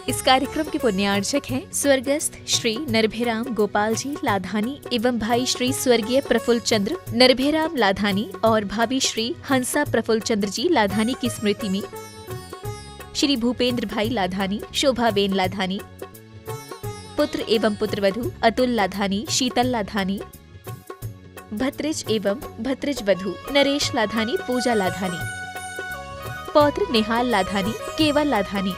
इस कार्यक्रम के पुण्यार्चक हैं स्वर्गस्थ श्री नरभेराम गोपाल जी लाधानी एवं भाई श्री स्वर्गीय प्रफुल्ल चंद्र नरभेराम लाधानी और भाभी श्री हंसा प्रफुल्ल चंद्र जी लाधानी की स्मृति में श्री भूपेंद्र भाई लाधानी, शोभाबेन लाधानी, पुत्र एवं पुत्रवधू अतुल लाधानी, शीतल लाधानी, भत्रिज एवं भत्रिज वधू नरेश लाधानी, पूजा लाधानी, पौत्र निहाल लाधानी, केवल लाधानी,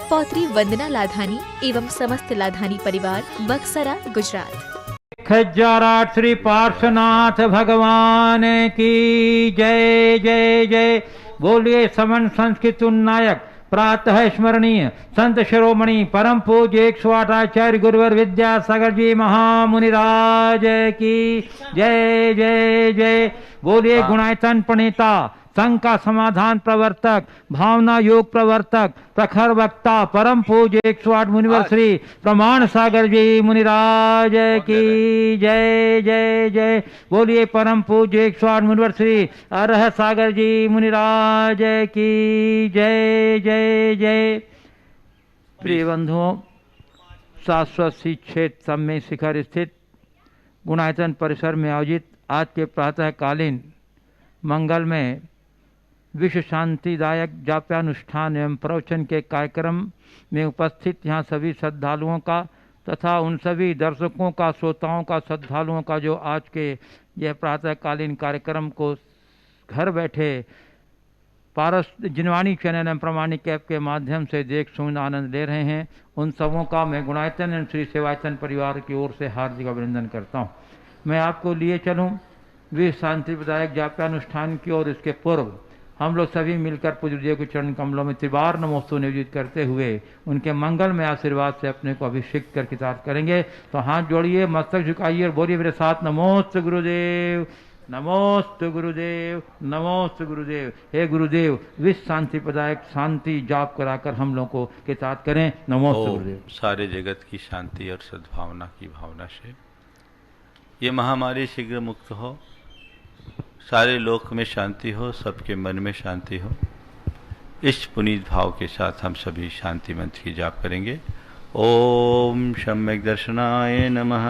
पौत्री वंदना लाधानी एवं समस्त लाधानी परिवार बक्सरा गुजरात। खज्जाराट श्री पार्श्वनाथ भगवान की जय जय जय। बोलिए समन संस्कृत नायक प्रातः स्मरणीय संत शिरोमणि परम पूज्य 108 आचार्य गुरुवर विद्यासागर जी महामुनिराज की जय जय जय। बोलिए गुणायतन प्रणेता संघ का समाधान प्रवर्तक भावना योग प्रवर्तक प्रखर वक्ता परम पूज्य 108 मुनिवर श्री प्रमाण सागर जी मुनिराज की जय जय जय। बोलिए परम पूज्य 108 मुनिवर श्री अरह सागर जी मुनिराज की जय जय जय। प्रिय बंधुओं, शाश्वत सी क्षेत्र सम्मेलन शिखर स्थित गुणायतन परिसर में आयोजित आज के प्रातःकालीन मंगल में विश्व शांतिदायक जाप्यानुष्ठान एवं प्रवचन के कार्यक्रम में उपस्थित यहाँ सभी श्रद्धालुओं का तथा उन सभी दर्शकों का, श्रोताओं का, श्रद्धालुओं का जो आज के यह प्रातःकालीन कार्यक्रम को घर बैठे पारस जिनवाणी चैनल एवं प्रमाणिक ऐप के माध्यम से देख सुन आनंद ले रहे हैं, उन सबों का मैं गुणायतन एवं श्री सेवायतन परिवार की ओर से हार्दिक अभिनंदन करता हूँ। मैं आपको लिए चलूँ विश्व शांति प्रदायक जाप्यानुष्ठान की ओर। इसके पूर्व हम लोग सभी मिलकर पूज्य देव के चरण कमलों में त्रिवार नमोस्तु नियोजित करते हुए उनके मंगल में आशीर्वाद से अपने को अभिषेक कर कृतार्थ करेंगे। तो हाथ जोड़िए, मस्तक झुकाइए और बोलिए मेरे साथ नमोस्तु गुरुदेव, नमोस्तु गुरुदेव, नमोस्तु गुरुदेव। हे गुरुदेव, विश्व शांति प्रदायक शांति जाप कराकर हम लोगों को कृतार्थ करें। नमोस्तु गुरुदेव। सारे जगत की शांति और सद्भावना की भावना से ये महामारी शीघ्र मुक्त हो, सारे लोक में शांति हो, सबके मन में शांति हो। इस पुनीत भाव के साथ हम सभी शांति मंत्र की जाप करेंगे। ओम सम्यक दर्शनाय नमः।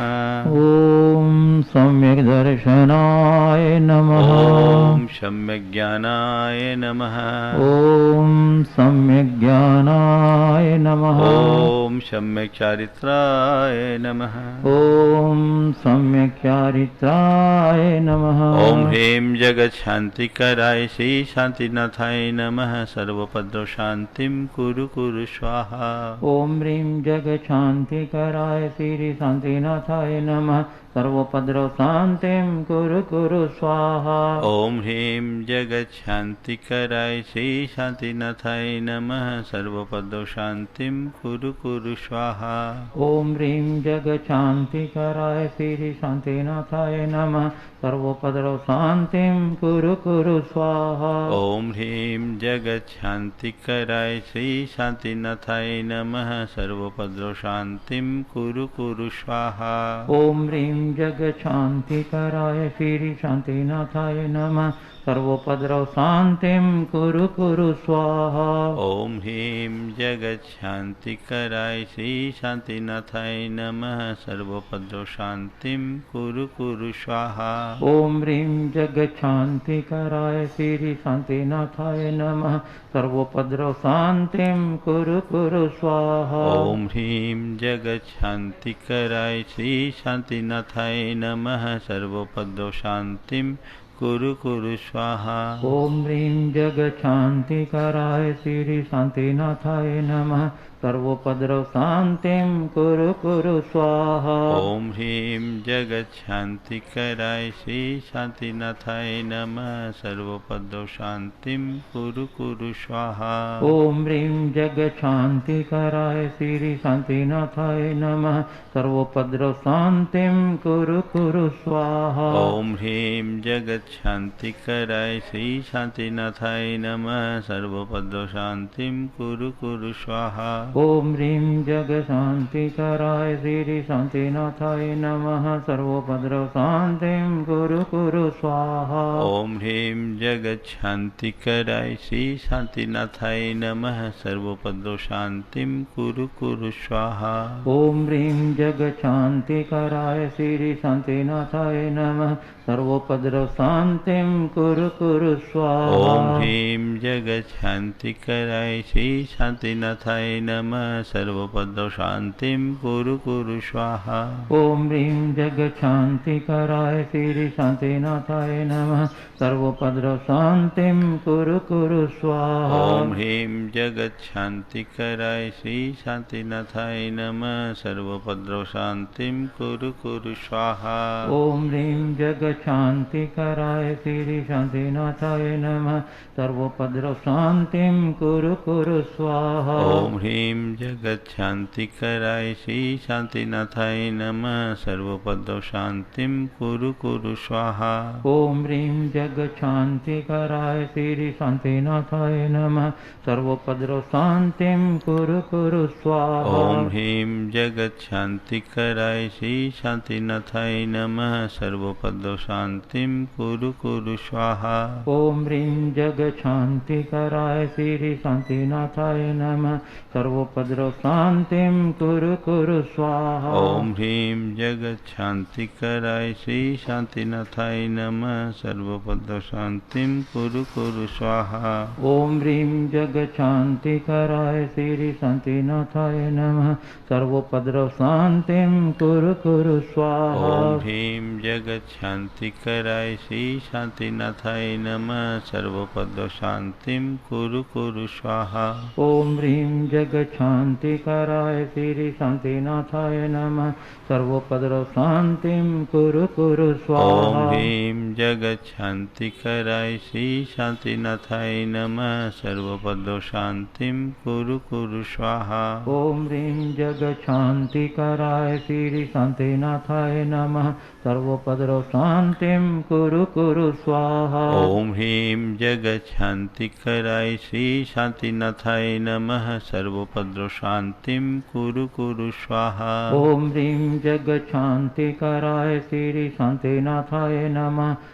ओम सम्यक दर्शनाय नमः। ओम सम्यक ज्ञानाय नमः। ओम सम्यक ज्ञानाय नमः। ओम सम्यक चारित्राय नमः। ओम सम्यक चारित्राय नमः। ओम ह्रीं जगत शांति कराय श्री शांतिनाथाय नमः। सर्वपद्रो शांतिम कुरु कुरु स्वाहा। ओम ह्रीं जगत शांति कराय श्री शांतिनाथाय नमः। सर्वोपद्रव शांतिम कुरु कुरु स्वाहा। ओम ह्रीं जगत शांति कराय श्री शांतिनाथाय नमः। सर्वपद्रव शांतिम कुरु कुरु स्वाहा। ओम ह्रीं जगत शांति कराय श्री शांतिनाथाय नमः। सर्वोपद्रव शांतिम कुरु कुरु स्वाहा। ओम ह्रीं जगत शांति कराय श्री शांतिनाथाय नमः। सर्वोपद्रव शांतिम कुरु कुरु स्वाहा। ओम ह्रीं जगत शांति कराय श्री शांतिनाथाय नमः। सर्वोपद्रव शांतिम कुरु कुरु स्वाहा। ओम ह्रीं जगत शांति कराय श्री शांतिनाथाय नमः। सर्वोपद्रव शांतिम कुरु कुरु स्वाहा। ओम ह्रीं जगत शांति कराय श्री शांतिनाथाय नमः। सर्वोपद्रव शांतिम कुरु कुरु स्वाहा। ओम ह्रीं जगत शांति कराय श्री शांतिनाथाय नमः। सर्वोपद्रव शांतिम कुरु कुरु स्वाहा। ओम ह्रीं जगत शांति कराय श्री शांतिनाथाय नमः। सर्वोपद्रव शांतिम कुरु कुरु स्वाहा। ओम ह्रीं जगत शांति कराय श्री शांतिनाथाय नमः। सर्वोपद्रव शांतिम कुरु कुरु स्वाहा। ओम ह्रीं जगत शांति कराय श्री शांतिनाथाय नमः। सर्वोपद्रव शांतिम कुरु कुरु स्वाहा। ओम ह्रीं जगत जगत शांति कराय श्री शांतिनाथाय नमः सर्वोपद्रव शांतिम कुरु कुरु स्वाहा। ओम ह्रीं जग शांति कराय श्री शांतिनाथाय नमः सर्वोपद्रव शांतिं कुरु कुरु स्वाहा। ओम ह्रीं जगत शांति कराय श्री शांतिनाथाय नमः सर्वोपद्रव शांतिम कुरु कुरु स्वाहा। ओम ह्रीं जग शांति कराय श्री शांतिनाथाय नमः सर्वोपद्रव शांतिं कुरु कुरु स्वाहा। ओम ह्रीं जगत शांति कराय श्री शांतिनाथाय नमः सर्वोपद्रव शांतिं कुरु कुरु स्वाहा। ओम ह्रीं जग शांति कराय श्री शांतिनाथाय नमः सर्वोपद्रव शांतिं कुरु कुरु स्वाहा। ओम ह्रीं जगत शांति कराय श्री शांतिनाथाय नमः सर्वोपद्रव शांतिं कुरु कुरु स्वाहा। ओम ह्रीं जग शांति कराय श्री शांतिनाथाय नमः सर्वोपद्रव शांतिं कुरु कुरु स्वाहा। ओम ह्रीं जगत शांति कराय श्री शांतिनाथाय नमः सर्वोपद्रव शांतिं कुरु कुरु स्वाहा। ओम ह्रीं जग शांति कराय श्री शांतिनाथाय नमः सर्वोपद्रव शांतिं कुरु कुरु स्वाहा। ओम ह्रीं जगत शांति कराय श्री शांतिनाथाय नमः सर्वोपद्रव शांतिं कुरु कुरु स्वाहा। ओम ह्रीं जग शांति कराय श्री शांतिनाथाय नमः सर्वोपद्रव शांतिं कुरु कुरु स्वाहा। ओम ह्रीं जगत शांति कराय श्री शांतिनाथाय नमः सर्वोपद्रव शांतिं कुरु कुरु स्वाहा। ओम ह्रीं जग शांति कराय श्री शांतिनाथाय नमः सर्वोपद्रव शांतिं कुरु कुरु स्वाहा। ओम ह्रीं जगत शांति कराय श्री शांतिनाथाय नमः सर्वोपद्रव शांतिं कुरु कुरु स्वाहा। ओम ह्रीं जग शांति कराय श्री शांतिनाथाय नमः सर्वोपद्रव शांतिं कुरु कुरु स्वाहा। ओम ह्रीं जगत शांति कराय श्री शांतिनाथाय नमः सर्वोपद्रव शांतिं कुरु कुरु स्वाहा। ओम ह्रीं जग शांति कराय श्री शांतिनाथाय नमः सर्वोपद्रव शांतिं कुरु कुरु स्वाहा। ओम ह्रीं जगत शांति कराय श्री शांतिनाथाय नमः सर्वोपद्रव शांतिं कुरु कुरु स्वाहा। ओम ह्रीं जग शांति कराय श्री शांतिनाथाय नमः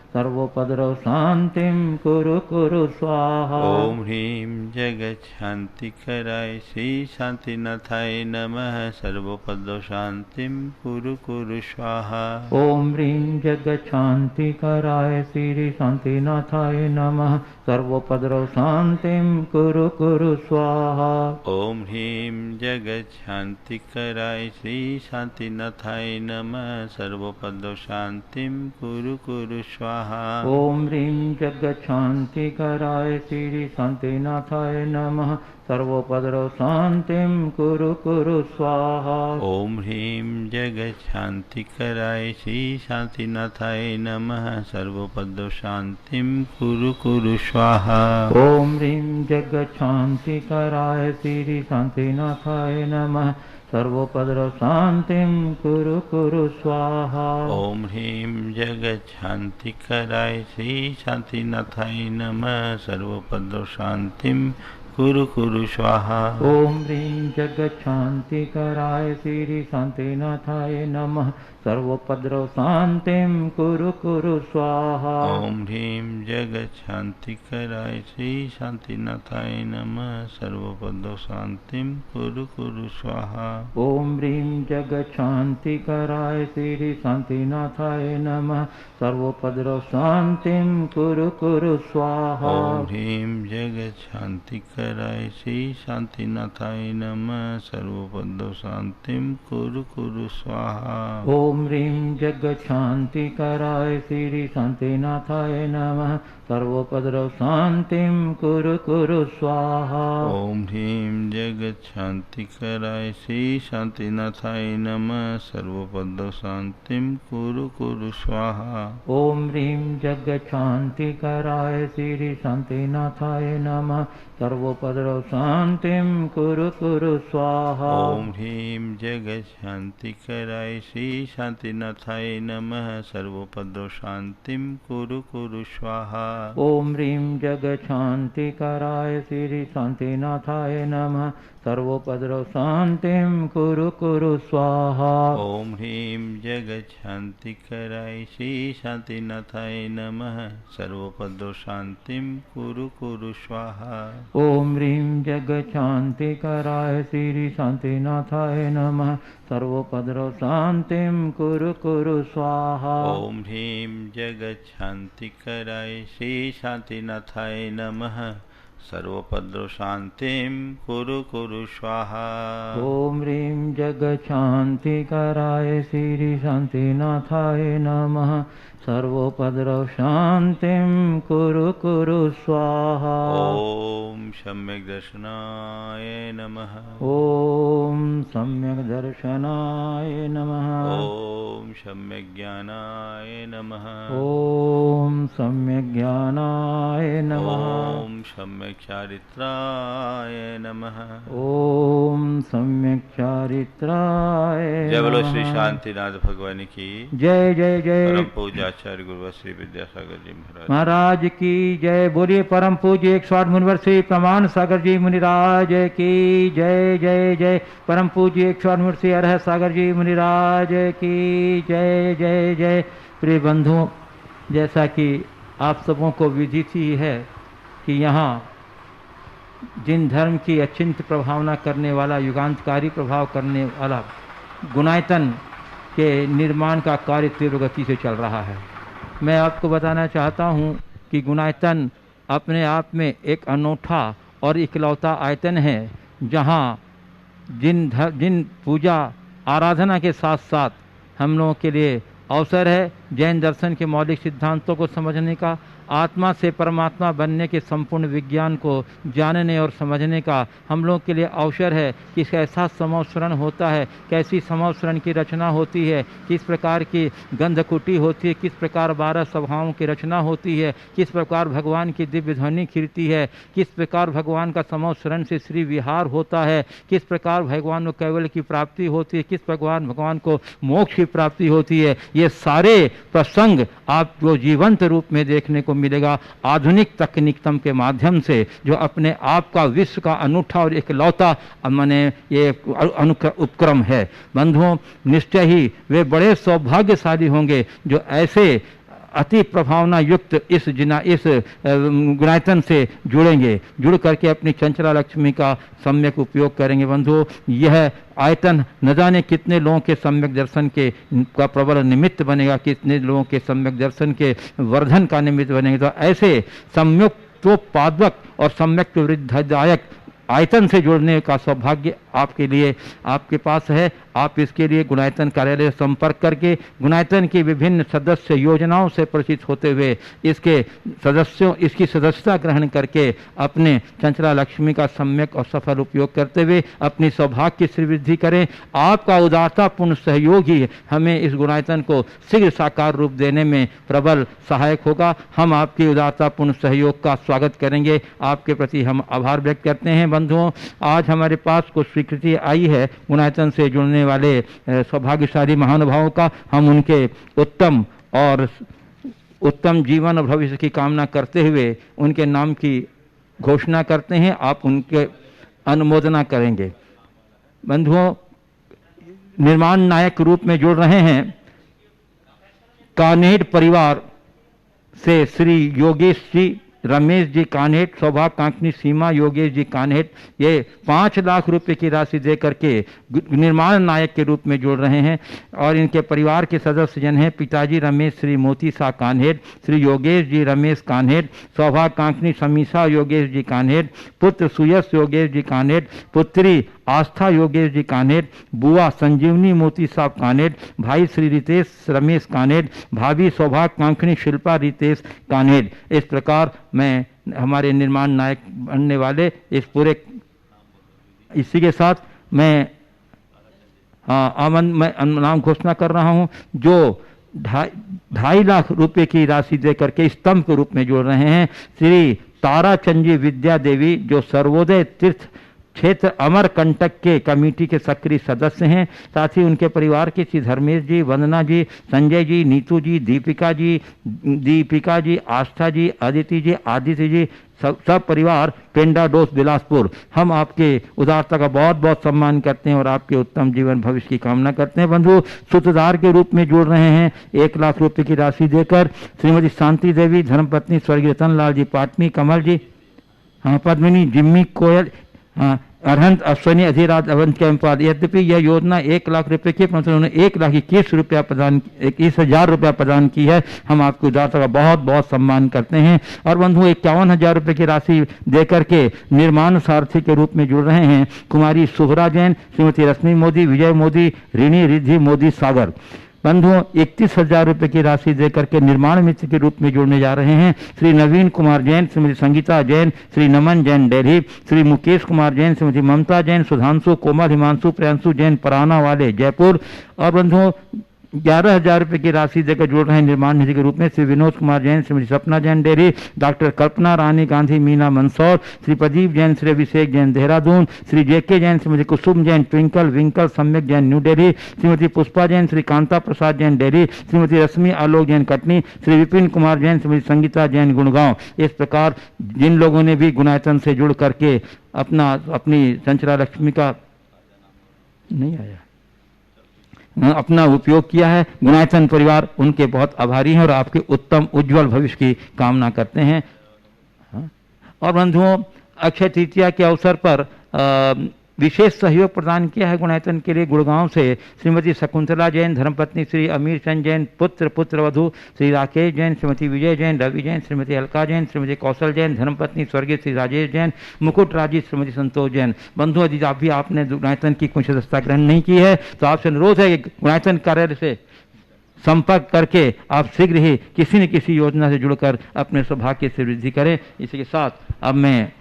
सर्वोपद्रव शांतिं कुरु कुरु स्वाहा। ओम ह्रीं जगत शांति कराय श्री शांतिनाथाय नमः सर्वोपद्रव शांतिं कुरु कुरु स्वाहा। ओम ह्रीं जग शांति कराय श्री शांतिनाथाय नमः सर्वोपद्रव शांतिं कुरु कुरु स्वाहा। ओम ह्रीं जगत शांति कराय श्री शांतिनाथाय नमः सर्वोपद्रव शांतिं कुरु कुरु स्वाहा। ओम ह्रीं जग शांति कराय श्री शांतिनाथाय नमः सर्वोपद्रव शांतिं कुरु कुरु स्वाहा। ओम ह्रीं जगत शांति कराय श्री शांतिनाथाय नमः सर्वोपद्रव शांतिं कुरु कुरु स्वाहा। ओम ह्रीं जग शांति कराय श्री शांतिनाथाय नमः सर्वोपद्रव शांतिं कुरु कुरु स्वाहा। ओम ह्रीं जगत शांति कराय श्री शांतिनाथाय नमः सर्वोपद्रव शांतिं कुरु कुरु स्वाहा। ओम ह्रीं जग शांति कराय श्री शांतिनाथाय नमः सर्वोपद्रव शांतिं कुरु कुरु स्वाहा। ओम ह्रीं जगत शांति कराय श्री शांतिनाथाय नमः सर्वोपद्रव शांतिं कुरु कुरु स्वाहा। ओम ह्रीं जग शांति कराय श्री शांतिनाथाय नमः सर्वोपद्रव शांतिं कुरु कुरु स्वाहा। ओम ह्रीं जगत शांति कराय श्री शांतिनाथाय नमः सर्वोपद्रव शांतिं कुरु कुरु स्वाहा। ओम ह्रीं जग शांति कराय श्री शांतिनाथाय नमः सर्वोपद्रव शांतिं कुरु कुरु स्वाहा। ओम ह्रीं जगत शांति कराय श्री शांतिनाथाय नमः सर्वोपद्रव शांतिं कुरु कुरु स्वाहा। ओम ह्रीं जगत शांति कराय श्री शांतिनाथाय नमः सर्वोपद्रव शांतिं कुरु कुरु स्वाहा। ओम ह्रीं जगत शांति कराय श्री शांतिनाथाय नमः सर्वोपद्रव शांतिं कुरु कुरु स्वाहा। ओम ह्रीं जगत शांति कराय श्री शांतिनाथाय नमः सर्वोपद्रव शांतिं कुरु कुरु स्वाहा। ओम ह्रीं जगत शांति कराय श्री शांतिनाथाय नमः सर्वोपद्रव शांतिं कुरु कुरु स्वाहा। ओम ह्रीं जगत शांति कराय श्री शांतिनाथाय नमः सर्वोपद्रव शांतिं कुरु कुरु स्वाहा। ओम ह्रीं जगत शांति कराय श्री शांतिनाथाय नमः सर्वोपद्रव शांतिं कुरु कुरु स्वाहा। ओम ह्रीं जगत शांति कराय श्री शांतिनाथाय नमः सर्वोपद्रव शांतिं कुरु कुरु स्वाहा। ओम सम्यक दर्शनाय नमः। ओम सम्यक दर्शनाय नमः। ओम सम्यक ज्ञानाय नमः। ओम सम्यक ज्ञानाय नमः। ओम सम्यक चारित्राय नमः। ओम सम्यक चारित्राय जय बोलो श्री नमः। शांतिनाथ भगवान की जय जय जय। परम पूज्य आचार्य गुरु श्री विद्यासागर जी महाराज महाराज की जय। बोलिए परम पूज्य 108 मुनिवर श्री प्रमाण सागर जी मुनिराज की जय जय जय। परम पूज्य 108 मुनिवर श्री अरह सागर जी मुनिराज की जय जय जय। प्रिय बंधुओं, जैसा कि आप सबों को विदित ही है कि यहाँ जिन धर्म की अचिंत्य प्रभावना करने वाला, युगांतकारी प्रभाव करने वाला गुणायतन के निर्माण का कार्य तीव्र गति से चल रहा है। मैं आपको बताना चाहता हूँ कि गुणायतन अपने आप में एक अनूठा और इकलौता आयतन है जहाँ जिन पूजा आराधना के साथ साथ हम लोगों के लिए अवसर है जैन दर्शन के मौलिक सिद्धांतों को समझने का, आत्मा से परमात्मा बनने के संपूर्ण विज्ञान को जानने और समझने का हम लोग के लिए अवसर है कि कैसा समवसरण होता है, कैसी समवसरण की रचना होती है, किस प्रकार की गंधकुटी होती है, किस प्रकार 12 सभाओं की रचना होती है, किस प्रकार भगवान की दिव्य ध्वनि खिलती है, किस प्रकार भगवान का समवसरण से श्री विहार होता है, किस प्रकार भगवान को कैवल्य की प्राप्ति होती है, किस प्रकार भगवान को मोक्ष की प्राप्ति होती है। ये सारे प्रसंग आपको जीवंत रूप में देखने को मिलेगा आधुनिक तकनीकतम के माध्यम से, जो अपने आप का विश्व का अनूठा और इकलौता माने ये उपक्रम है। बंधुओं, निश्चय ही वे बड़े सौभाग्यशाली होंगे जो ऐसे अति प्रभावना युक्त इस गुणायतन से जुड़ेंगे, जुड़ करके अपनी चंचला लक्ष्मी का सम्यक उपयोग करेंगे। बंधुओं, यह आयतन न जाने कितने लोगों के सम्यक दर्शन के का प्रबल निमित्त बनेगा, कितने लोगों के सम्यक दर्शन के वर्धन का निमित्त बनेगा। तो ऐसे सम्यक्तोपादक और सम्यक वृद्धिदायक आयतन से जुड़ने का सौभाग्य आपके लिए आपके पास है। आप इसके लिए गुणायतन कार्यालय संपर्क करके गुणायतन की विभिन्न सदस्य योजनाओं से परिचित होते हुए इसकी सदस्यता ग्रहण करके अपने चंचला लक्ष्मी का सम्यक और सफल उपयोग करते हुए अपनी सौभाग्य की श्रीवृद्धि करें। आपका उदारतापूर्ण सहयोग ही हमें इस गुणायतन को शीघ्र साकार रूप देने में प्रबल सहायक होगा। हम आपके उदारतापूर्ण सहयोग का स्वागत करेंगे, आपके प्रति हम आभार व्यक्त करते हैं। बंधुओं, आज हमारे पास कुछ स्वीकृति आई है गुणायतन से जुड़ने वाले सौभाग्यशाली महानुभावों का। हम उनके उत्तम जीवन और भविष्य की कामना करते हुए उनके नाम की घोषणा करते हैं। आप उनके अनुमोदना करेंगे। बंधुओं, निर्माण नायक रूप में जुड़ रहे हैं कानेड परिवार से श्री योगेश जी, रमेश जी कान्हेट, सौभाग्य कांकनी सीमा योगेश जी कान्हेट, ये 5 लाख रुपए की राशि दे करके निर्माण नायक के रूप में जोड़ रहे हैं। और इनके परिवार के सदस्य जन हैं पिताजी रमेश श्री मोती शाह कान्हेट, श्री योगेश जी रमेश कान्हेट, सौभाग्य कांकनी समीसा योगेश जी कान्हेट, पुत्र सुयश योगेश जी कान्हेट, पुत्री आस्था योगेश जी कान्हेट, बुआ संजीवनी मोती साहब कान्हेट, भाई श्री रितेश रमेश कान्हेट, भाभी सौभाग्य कांकनी शिल्पा रितेश कान्हेट। इस प्रकार मैं हमारे निर्माण नायक बनने वाले इस पूरे, इसी के साथ मैं मैं नाम घोषणा कर रहा हूं जो 2.5 लाख रुपए की राशि देकर के स्तंभ के रूप में जोड़ रहे हैं श्री ताराचंदी विद्या देवी, जो सर्वोदय तीर्थ क्षेत्र अमरकंटक के कमेटी के सक्रिय सदस्य हैं। साथ ही उनके परिवार के श्री धर्मेश जी, वंदना जी, संजय जी, नीतू जी, दीपिका जी, आस्था जी, आदित्य जी, सब परिवार पेंडा डोस बिलासपुर, हम आपके उदारता का बहुत बहुत सम्मान करते हैं और आपके उत्तम जीवन भविष्य की कामना करते हैं। बंधु सूत्रधार के रूप में जोड़ रहे हैं 1 लाख रुपए की राशि देकर श्रीमती शांति देवी, धर्मपत्नी स्वर्गीय रतन लाल जी पाटनी, कमल जी, पद्मिनी, जिम्मी कोयल, अरहंत अश्वनी, अधिराज अवंत के अनुपात। यद्यपि यह योजना 1 लाख रुपए की, परंतु उन्होंने 1,21,000 रुपया प्रदान की है। हम आपकी उदारता का बहुत बहुत सम्मान करते हैं। और बंधु 51,000 रुपए की राशि देकर के निर्माण सारथी के रूप में जुड़ रहे हैं कुमारी शुभरा जैन, श्रीमती रश्मि मोदी, विजय मोदी, ऋणी रिद्धि मोदी सागर। बंधुओं 31,000 रुपए की राशि देकर के निर्माण मित्र के रूप में जोड़ने जा रहे हैं श्री नवीन कुमार जैन, श्रीमती संगीता जैन, श्री नमन जैन डेरी, श्री मुकेश कुमार जैन, श्रीमती ममता जैन, सुधांशु, कोमल, हिमांशु, प्रियांशु जैन, पराना वाले जयपुर। और बंधुओं 11,000 रुपए की राशि देकर जोड़ रहे हैं निर्माण निधि के रूप में श्री विनोद कुमार जैन, श्रीमती सपना जैन डेरी, डॉक्टर कल्पना रानी गांधी मीना मंदसौर, श्री प्रदीप जैन, श्री अभिषेक जैन देहरादून, श्री जेके जैन, श्रीमती कुसुम जैन ट्विंकल विंकल सम्यक जैन न्यू डेरी, श्रीमती पुष्पा जैन, श्री कांता प्रसाद जैन डेरी, श्रीमती रश्मि आलोक जैन कटनी, श्री विपिन कुमार जैन, श्रीमती संगीता जैन गुड़गांव। इस प्रकार जिन लोगों ने भी गुणायतन से जुड़ करके अपनी संचरा लक्ष्मी का नहीं आया अपना उपयोग किया है, गुणायतन परिवार उनके बहुत आभारी हैं और आपके उत्तम उज्जवल भविष्य की कामना करते हैं। और बंधुओं अक्षय तृतीया के अवसर पर विशेष सहयोग प्रदान किया है गुणायतन के लिए गुड़गांव से श्रीमती शकुंतला जैन, धर्मपत्नी श्री अमीर चंद जैन, पुत्रवधु श्री राकेश जैन, श्रीमती विजय जैन, रवि जैन, श्रीमती अलका जैन, श्रीमती कौशल जैन, धर्मपत्नी स्वर्गीय श्री राजेश जैन, मुकुट राजी, श्रीमती संतोष जैन। बंधु यदि आप भी आपने गुणायतन की कुछ सदस्यता ग्रहण नहीं की है तो आपसे अनुरोध है कि गुणायतन कार्यालय से संपर्क करके आप शीघ्र ही किसी न किसी योजना से जुड़कर अपने सौभाग्य से वृद्धि करें। इसी के साथ अब मैं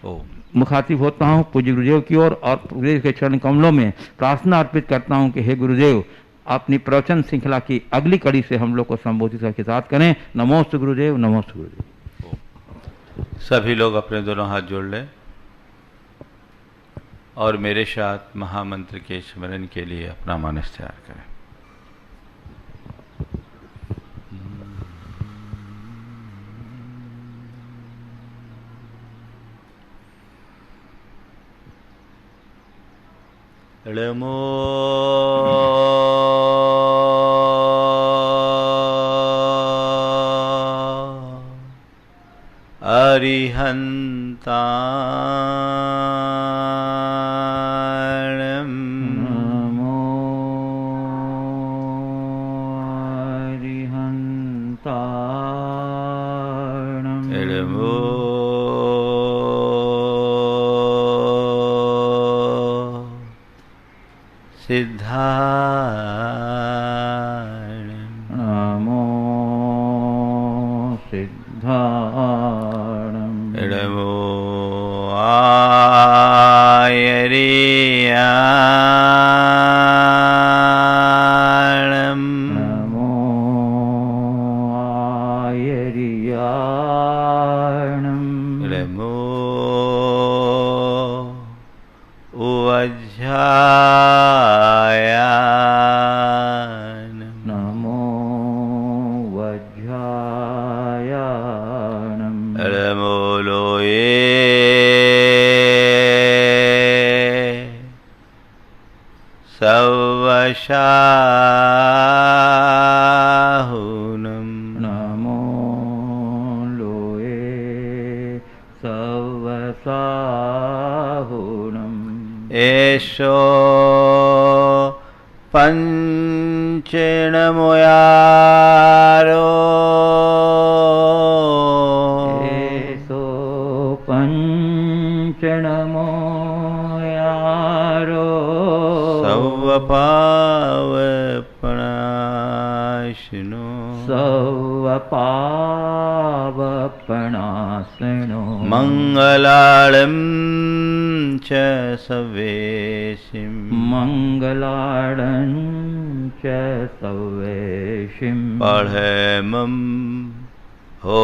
मुखातिब होता हूँ पूज्य गुरुदेव की ओर और गुरुदेव के चरण कमलों में प्रार्थना अर्पित करता हूँ कि हे गुरुदेव अपनी प्रवचन श्रृंखला की अगली कड़ी से हम लोग को संबोधित करके साथ करें। नमोस्तु गुरुदेव, नमोस्तु गुरुदेव। सभी लोग अपने दोनों हाथ जोड़ लें और मेरे साथ महामंत्र के स्मरण के लिए अपना मानस तैयार करें। नमो अरिहन्ताणं नमो अरिहन्ताणं नमो सिद्धाणं नमो सिद्धाणं नमो आयर्याणं नमो आयर्याणं नमो वज्रायाणं नमो वज्रायाणं नमो लोये सवशाहुनं नमो लोये एषो पंचेणमुयारो एषो पंचेणमुयारो सवपावपणाशिनो सवपावपणाशिनो मंगलाळं च सवेशिं मंगलाळं च सवेशिं पढ़ेमं हो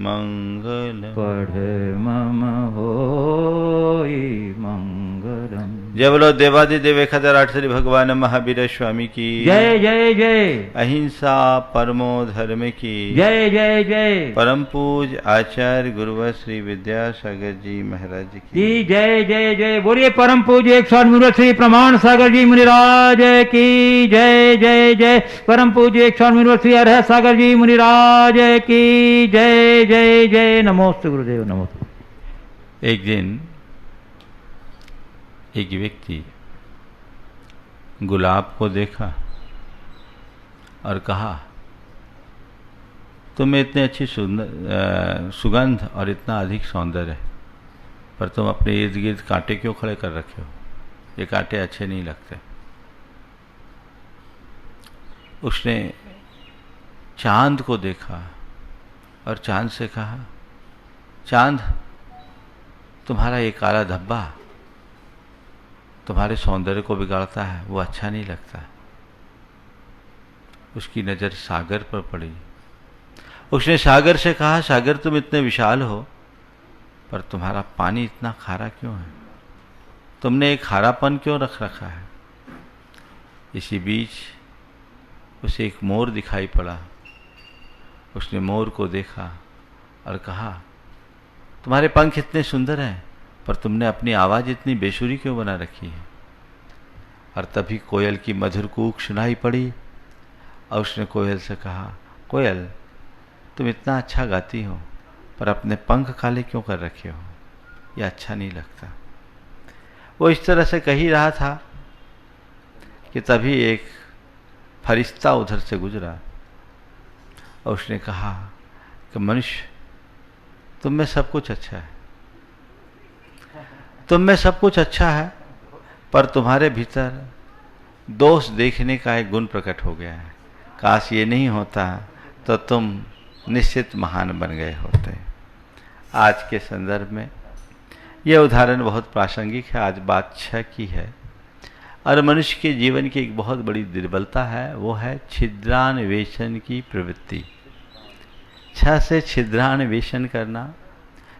मंगल पढ़ेमं होई मंगलम्। जय बोलो देवादिदेव 1008 श्री भगवान महावीर स्वामी की जय जय जय। अहिंसा परमो धर्म की जय जय जय। परम पूज आचार्य गुरुवर श्री विद्यासागर जी महाराज की जय जय जय। बोलिए परम पूज्य 108 श्री प्रमाण सागर जी मुनिराज की जय जय जय। परम पूज्य 108 श्री अरहत सागर जी मुनिराज की जय जय जय। नमोस्तु गुरुदेव नमोस्तु। एक दिन एक व्यक्ति गुलाब को देखा और कहा, तुम्हें इतनी अच्छी सुगंध और इतना अधिक सौंदर्य है, पर तुम अपने इर्द गिर्द कांटे क्यों खड़े कर रखे हो? ये कांटे अच्छे नहीं लगते। उसने चांद को देखा और चांद से कहा, चांद, तुम्हारा ये काला धब्बा तुम्हारे सौंदर्य को बिगाड़ता है, वो अच्छा नहीं लगता। उसकी नज़र सागर पर पड़ी। उसने सागर से कहा, सागर तुम इतने विशाल हो, पर तुम्हारा पानी इतना खारा क्यों है? तुमने एक खारापन क्यों रख रखा है? इसी बीच उसे एक मोर दिखाई पड़ा। उसने मोर को देखा और कहा, तुम्हारे पंख इतने सुंदर हैं, पर तुमने अपनी आवाज़ इतनी बेसुरी क्यों बना रखी है? और तभी कोयल की मधुर कूक सुनाई पड़ी और उसने कोयल से कहा, कोयल, तुम इतना अच्छा गाती हो, पर अपने पंख काले क्यों कर रखे हो? ये अच्छा नहीं लगता। वो इस तरह से कह ही रहा था कि तभी एक फरिश्ता उधर से गुजरा और उसने कहा कि मनुष्य, तुम में सब कुछ अच्छा है, तुम में सब कुछ अच्छा है, पर तुम्हारे भीतर दोष देखने का एक गुण प्रकट हो गया है। काश ये नहीं होता तो तुम निश्चित महान बन गए होते। आज के संदर्भ में यह उदाहरण बहुत प्रासंगिक है। आज बात छह की है और मनुष्य के जीवन की एक बहुत बड़ी दुर्बलता है, वो है छिद्रान्वेषण की प्रवृत्ति। छह से छिद्रान्वेषण करना,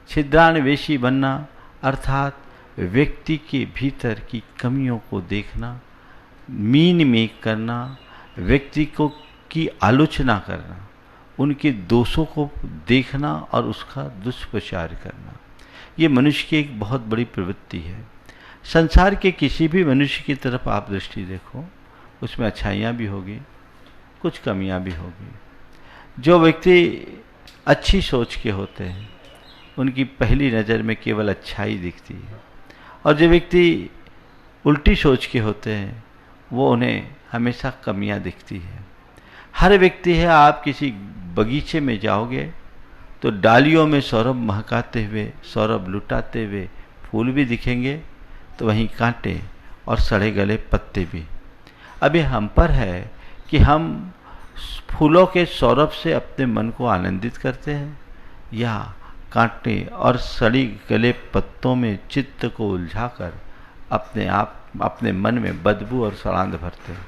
छिद्रान्वेषी बनना अर्थात व्यक्ति के भीतर की कमियों को देखना, मीन मेक करना, व्यक्ति को की आलोचना करना, उनके दोषों को देखना और उसका दुष्प्रचार करना, ये मनुष्य की एक बहुत बड़ी प्रवृत्ति है। संसार के किसी भी मनुष्य की तरफ आप दृष्टि देखो, उसमें अच्छाइयाँ भी होगी, कुछ कमियाँ भी होगी। जो व्यक्ति अच्छी सोच के होते हैं उनकी पहली नज़र में केवल अच्छाई दिखती है, और जो व्यक्ति उल्टी सोच के होते हैं वो उन्हें हमेशा कमियां दिखती है। हर व्यक्ति है, आप किसी बगीचे में जाओगे तो डालियों में सौरभ महकाते हुए, सौरभ लुटाते हुए फूल भी दिखेंगे, तो वहीं कांटे और सड़े गले पत्ते भी। अभी हम पर है कि हम फूलों के सौरभ से अपने मन को आनंदित करते हैं या कांटे और सड़ी गले पत्तों में चित्त को उलझाकर अपने मन में बदबू और सड़ांध भरते हैं।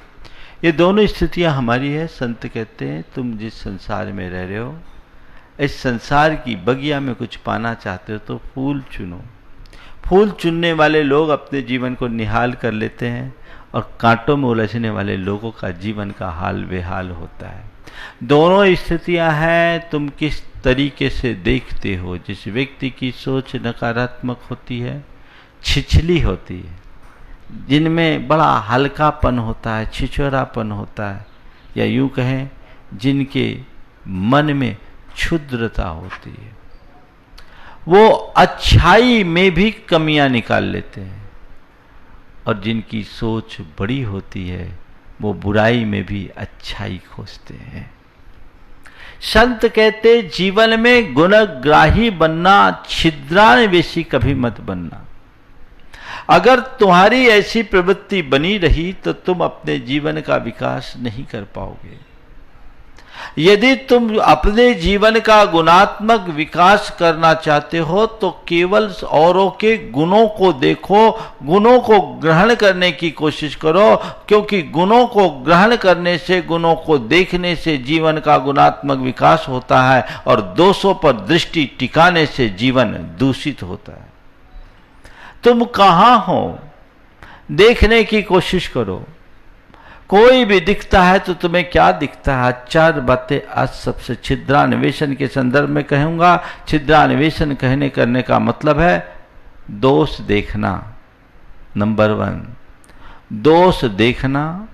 ये दोनों स्थितियां हमारी है। संत कहते हैं, तुम जिस संसार में रह रहे हो, इस संसार की बगिया में कुछ पाना चाहते हो तो फूल चुनो। फूल चुनने वाले लोग अपने जीवन को निहाल कर लेते हैं और कांटों में उलझने वाले लोगों का जीवन का हाल बेहाल होता है। दोनों स्थितियां हैं, तुम किस तरीके से देखते हो। जिस व्यक्ति की सोच नकारात्मक होती है, छिछली होती है, जिनमें बड़ा हल्कापन होता है, छिछोरापन होता है, या यूं कहें जिनके मन में क्षुद्रता होती है, वो अच्छाई में भी कमियां निकाल लेते हैं, और जिनकी सोच बड़ी होती है वो बुराई में भी अच्छाई खोजते हैं। संत कहते जीवन में गुणग्राही बनना, छिद्रान्वेषी कभी मत बनना। अगर तुम्हारी ऐसी प्रवृत्ति बनी रही तो तुम अपने जीवन का विकास नहीं कर पाओगे। यदि तुम अपने जीवन का गुणात्मक विकास करना चाहते हो तो केवल औरों के गुणों को देखो, गुणों को ग्रहण करने की कोशिश करो, क्योंकि गुणों को ग्रहण करने से, गुणों को देखने से जीवन का गुणात्मक विकास होता है, और दोषों पर दृष्टि टिकाने से जीवन दूषित होता है। तुम कहां हो देखने की कोशिश करो। कोई भी दिखता है तो तुम्हें क्या दिखता है? चार बातें आज सबसे छिद्रान्वेषण के संदर्भ में कहूंगा। छिद्रान्वेषण कहने करने का मतलब है दोष देखना, नंबर 1, दोष देखना।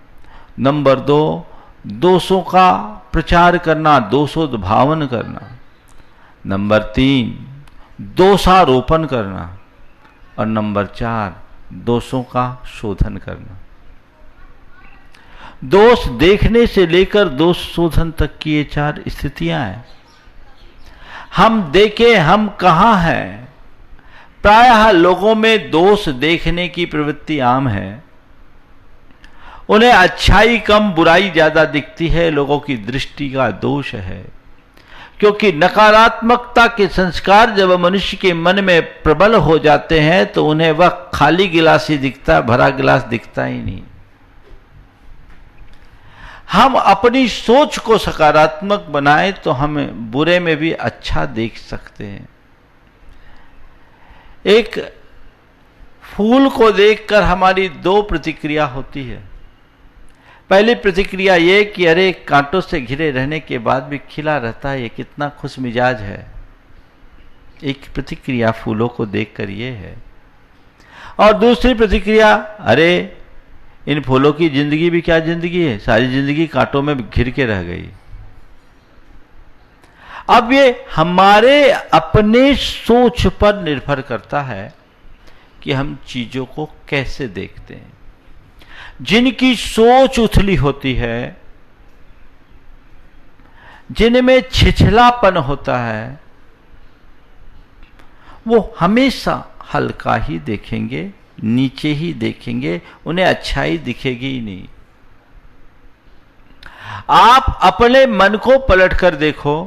नंबर 2, दोषों का प्रचार करना, दोषोद्भावन करना। नंबर 3, दोषारोपण करना। और नंबर 4, दोषों का शोधन करना। दोष देखने से लेकर दोष शोधन तक की ये 4 स्थितियां हैं। हम देखें हम कहां हैं। प्रायः लोगों में दोष देखने की प्रवृत्ति आम है। उन्हें अच्छाई कम, बुराई ज्यादा दिखती है। लोगों की दृष्टि का दोष है, क्योंकि नकारात्मकता के संस्कार जब मनुष्य के मन में प्रबल हो जाते हैं तो उन्हें वह खाली गिलास ही दिखता है, भरा गिलास दिखता ही नहीं। हम अपनी सोच को सकारात्मक बनाए तो हम बुरे में भी अच्छा देख सकते हैं। एक फूल को देखकर हमारी 2 प्रतिक्रिया होती है। पहली प्रतिक्रिया ये कि अरे कांटों से घिरे रहने के बाद भी खिला रहता है, ये कितना खुश मिजाज है। एक प्रतिक्रिया फूलों को देखकर ये है। और दूसरी प्रतिक्रिया, अरे इन फूलों की जिंदगी भी क्या जिंदगी है, सारी जिंदगी कांटों में घिर के रह गई। अब ये हमारे अपने सोच पर निर्भर करता है कि हम चीजों को कैसे देखते हैं। जिनकी सोच उथली होती है, जिनमें छिछलापन होता है, वो हमेशा हल्का ही देखेंगे, नीचे ही देखेंगे, उन्हें अच्छाई दिखेगी ही नहीं। आप अपने मन को पलट कर देखो।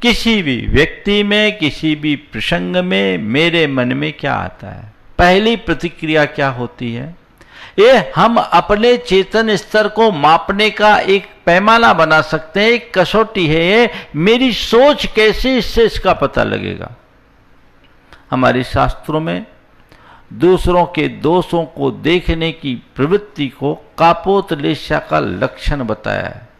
किसी भी व्यक्ति में, किसी भी प्रसंग में मेरे मन में क्या आता है? पहली प्रतिक्रिया क्या होती है? ये हम अपने चेतन स्तर को मापने का एक पैमाना बना सकते हैं, एक कसौटी है ये। मेरी सोच कैसे, इससे इसका पता लगेगा। हमारे शास्त्रों में दूसरों के दोषों को देखने की प्रवृत्ति को कापोतलेशा का लक्षण बताया है।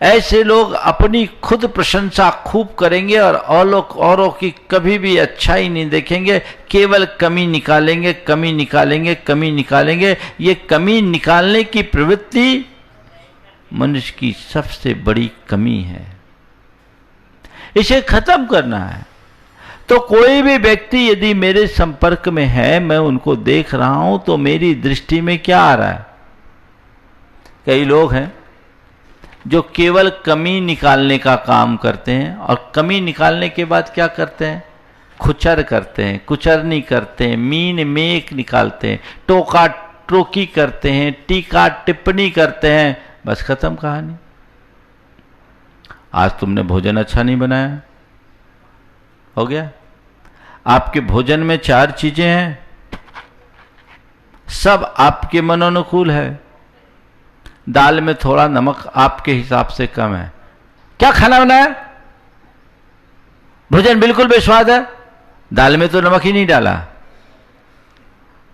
ऐसे लोग अपनी खुद प्रशंसा खूब करेंगे और औरों की कभी भी अच्छाई नहीं देखेंगे, केवल कमी निकालेंगे, कमी निकालेंगे, कमी निकालेंगे। ये कमी निकालने की प्रवृत्ति मनुष्य की सबसे बड़ी कमी है। इसे खत्म करना है। तो कोई भी व्यक्ति यदि मेरे संपर्क में है, मैं उनको देख रहा हूं, तो मेरी दृष्टि में क्या आ रहा है? कई लोग हैं जो केवल कमी निकालने का काम करते हैं, और कमी निकालने के बाद क्या करते हैं? खुचर करते हैं, कुचरनी करते हैं, मीन मेक निकालते हैं, टोका टोकी करते हैं, टीका टिप्पणी करते हैं। बस खत्म कहानी। आज तुमने भोजन अच्छा नहीं बनाया, हो गया। आपके भोजन में 4 चीजें हैं, सब आपके मनोनुकूल है। दाल में थोड़ा नमक आपके हिसाब से कम है, क्या खाना बनाया? भोजन बिल्कुल बेस्वाद है, दाल में तो नमक ही नहीं डाला।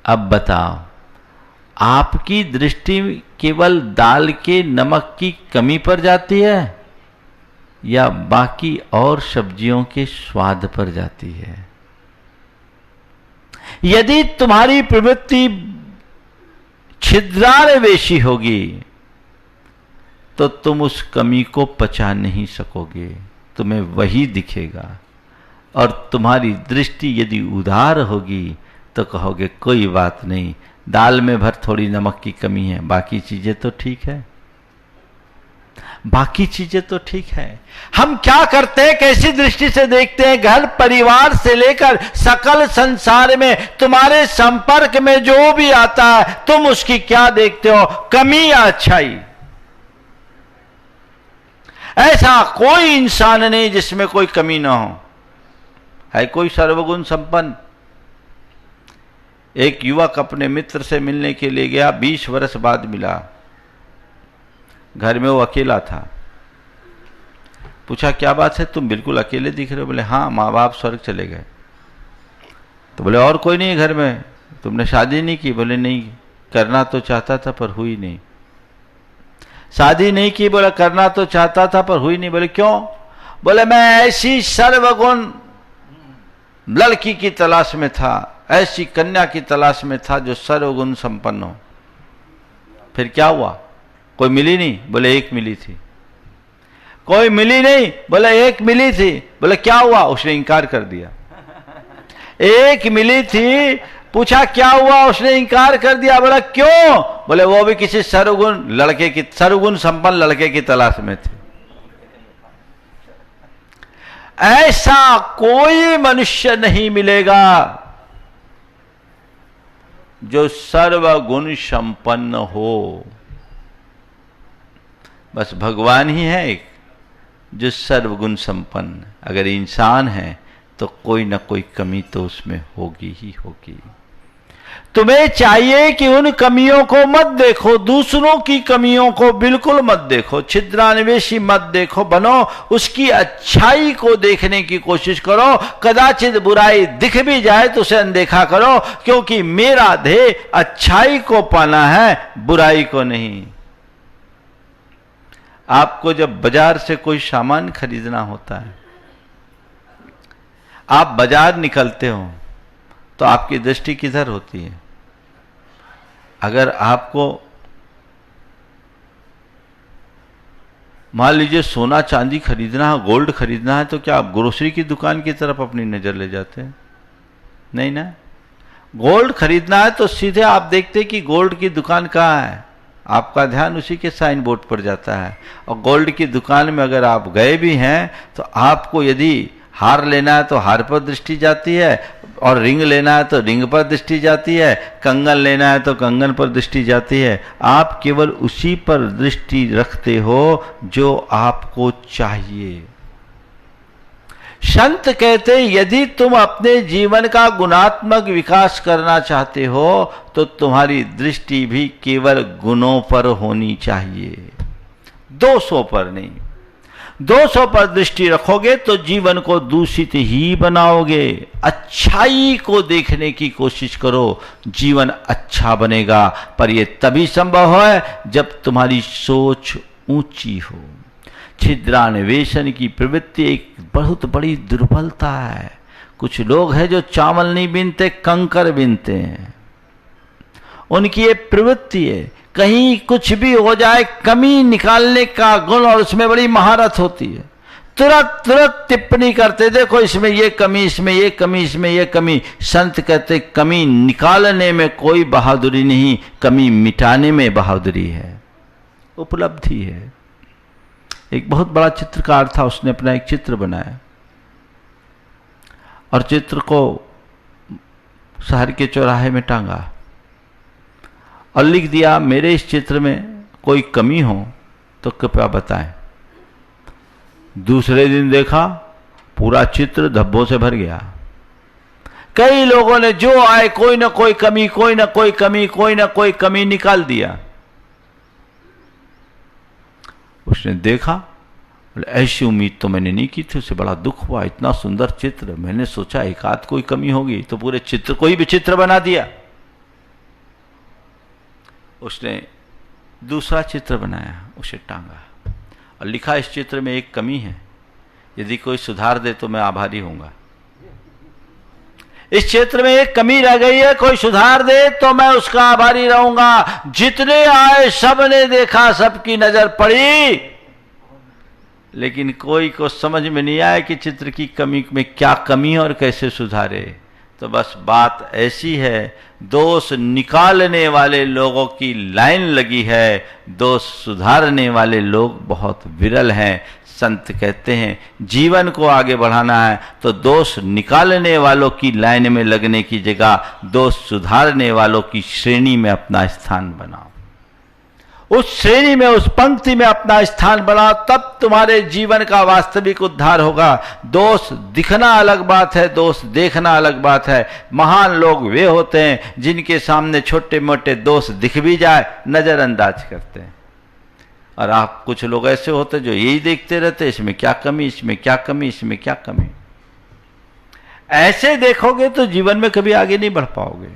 अब बताओ, आपकी दृष्टि केवल दाल के नमक की कमी पर जाती है या बाकी और सब्जियों के स्वाद पर जाती है? यदि तुम्हारी प्रवृत्ति छिद्रान्वेषी होगी तो तुम उस कमी को पचा नहीं सकोगे, तुम्हें वही दिखेगा। और तुम्हारी दृष्टि यदि उदार होगी तो कहोगे कोई बात नहीं, दाल में भर थोड़ी नमक की कमी है, बाकी चीजें तो ठीक है, बाकी चीजें तो ठीक है। हम क्या करते हैं, कैसी दृष्टि से देखते हैं? घर परिवार से लेकर सकल संसार में तुम्हारे संपर्क में जो भी आता है तुम उसकी क्या देखते हो, कमी या अच्छाई? ऐसा कोई इंसान नहीं जिसमें कोई कमी ना हो। है कोई सर्वगुण संपन्न? एक युवक अपने मित्र से मिलने के लिए गया, 20 वर्ष बाद मिला। घर में वो अकेला था। पूछा क्या बात है, तुम बिल्कुल अकेले दिख रहे हो? बोले हाँ, माँ बाप स्वर्ग चले गए। तो बोले और कोई नहीं है घर में? तुमने शादी नहीं की? बोले नहीं, करना तो चाहता था पर हुई नहीं। शादी नहीं की? बोला करना तो चाहता था पर हुई नहीं। बोले क्यों? बोले मैं ऐसी सर्वगुण लड़की की तलाश में था, ऐसी कन्या की तलाश में था जो सर्वगुण संपन्न हो। फिर क्या हुआ? कोई मिली नहीं? बोले एक मिली थी। कोई मिली नहीं? बोले एक मिली थी। बोले क्या हुआ? उसने इनकार कर दिया। एक मिली थी, पूछा क्या हुआ? उसने इनकार कर दिया। बोला क्यों? बोले वो भी किसी सर्वगुण लड़के की, सर्वगुण संपन्न लड़के की तलाश में थी। ऐसा कोई मनुष्य नहीं मिलेगा जो सर्वगुण संपन्न हो। बस भगवान ही है एक जो सर्वगुण संपन्न। अगर इंसान है तो कोई ना कोई कमी तो उसमें होगी ही होगी। तुम्हें चाहिए कि उन कमियों को मत देखो, दूसरों की कमियों को बिल्कुल मत देखो, छिद्रान्वेषी मत देखो, बनो उसकी अच्छाई को देखने की कोशिश करो। कदाचित बुराई दिख भी जाए तो उसे अनदेखा करो, क्योंकि मेरा ध्येय अच्छाई को पाना है, बुराई को नहीं। आपको जब बाजार से कोई सामान खरीदना होता है, आप बाजार निकलते हो तो आपकी दृष्टि किधर होती है? अगर आपको मान लीजिए सोना चांदी खरीदना है, गोल्ड खरीदना है, तो क्या आप ग्रोसरी की दुकान की तरफ अपनी नजर ले जाते हैं? नहीं ना। गोल्ड खरीदना है तो सीधे आप देखते हैं कि गोल्ड की दुकान कहाँ है, आपका ध्यान उसी के साइन बोर्ड पर जाता है। और गोल्ड की दुकान में अगर आप गए भी हैं तो आपको यदि हार लेना है तो हार पर दृष्टि जाती है, और रिंग लेना है तो रिंग पर दृष्टि जाती है, कंगन लेना है तो कंगन पर दृष्टि जाती है। आप केवल उसी पर दृष्टि रखते हो जो आपको चाहिए। संत कहते यदि तुम अपने जीवन का गुणात्मक विकास करना चाहते हो तो तुम्हारी दृष्टि भी केवल गुणों पर होनी चाहिए, दोषों पर नहीं। दोषों पर दृष्टि रखोगे तो जीवन को दूषित ही बनाओगे। अच्छाई को देखने की कोशिश करो, जीवन अच्छा बनेगा। पर यह तभी संभव है जब तुम्हारी सोच ऊंची हो। छिद्रान्वेषण की प्रवृत्ति एक बहुत बड़ी दुर्बलता है। कुछ लोग हैं जो चावल नहीं बीनते, कंकर बीनते हैं। उनकी ये प्रवृत्ति है, कहीं कुछ भी हो जाए कमी निकालने का गुण, और उसमें बड़ी महारत होती है। तुरंत तुरंत टिप्पणी करते, देखो इसमें ये कमी, इसमें ये कमी, इसमें ये कमी। संत कहते कमी निकालने में कोई बहादुरी नहीं, कमी मिटाने में बहादुरी है, उपलब्धि है। एक बहुत बड़ा चित्रकार था, उसने अपना एक चित्र बनाया और चित्र को शहर के चौराहे में टांगा और लिख दिया, मेरे इस चित्र में कोई कमी हो तो कृपया बताएं। दूसरे दिन देखा पूरा चित्र धब्बों से भर गया। कई लोगों ने जो आए कोई ना कोई कमी, कोई ना कोई कमी, कोई ना कोई कमी निकाल दिया। उसने देखा, ऐसी उम्मीद तो मैंने नहीं की थी। उसे बड़ा दुख हुआ, इतना सुंदर चित्र, मैंने सोचा एक आध कोई कमी होगी, तो पूरे चित्र को ही विचित्र बना दिया। उसने दूसरा चित्र बनाया, उसे टांगा और लिखा, इस चित्र में एक कमी है, यदि कोई सुधार दे तो मैं आभारी होऊंगा। इस क्षेत्र में एक कमी रह गई है, कोई सुधार दे तो मैं उसका आभारी रहूंगा। जितने आए सबने देखा, सबकी नजर पड़ी, लेकिन कोई को समझ में नहीं आया कि चित्र की कमी में क्या कमी है और कैसे सुधारे। तो बस बात ऐसी है, दोष निकालने वाले लोगों की लाइन लगी है, दोष सुधारने वाले लोग बहुत विरल हैं। संत कहते हैं जीवन को आगे बढ़ाना है तो दोष निकालने वालों की लाइन में लगने की जगह दोष सुधारने वालों की श्रेणी में अपना स्थान बनाओ, उस श्रेणी में, उस पंक्ति में अपना स्थान बनाओ, तब तुम्हारे जीवन का वास्तविक उद्धार होगा। दोष दिखना अलग बात है, दोष देखना अलग बात है। महान लोग वे होते हैं जिनके सामने छोटे मोटे दोष दिख भी जाए नजरअंदाज करते हैं, और आप कुछ लोग ऐसे होते जो यही देखते रहते, इसमें क्या कमी, इसमें क्या कमी, इसमें क्या कमी। ऐसे देखोगे तो जीवन में कभी आगे नहीं बढ़ पाओगे।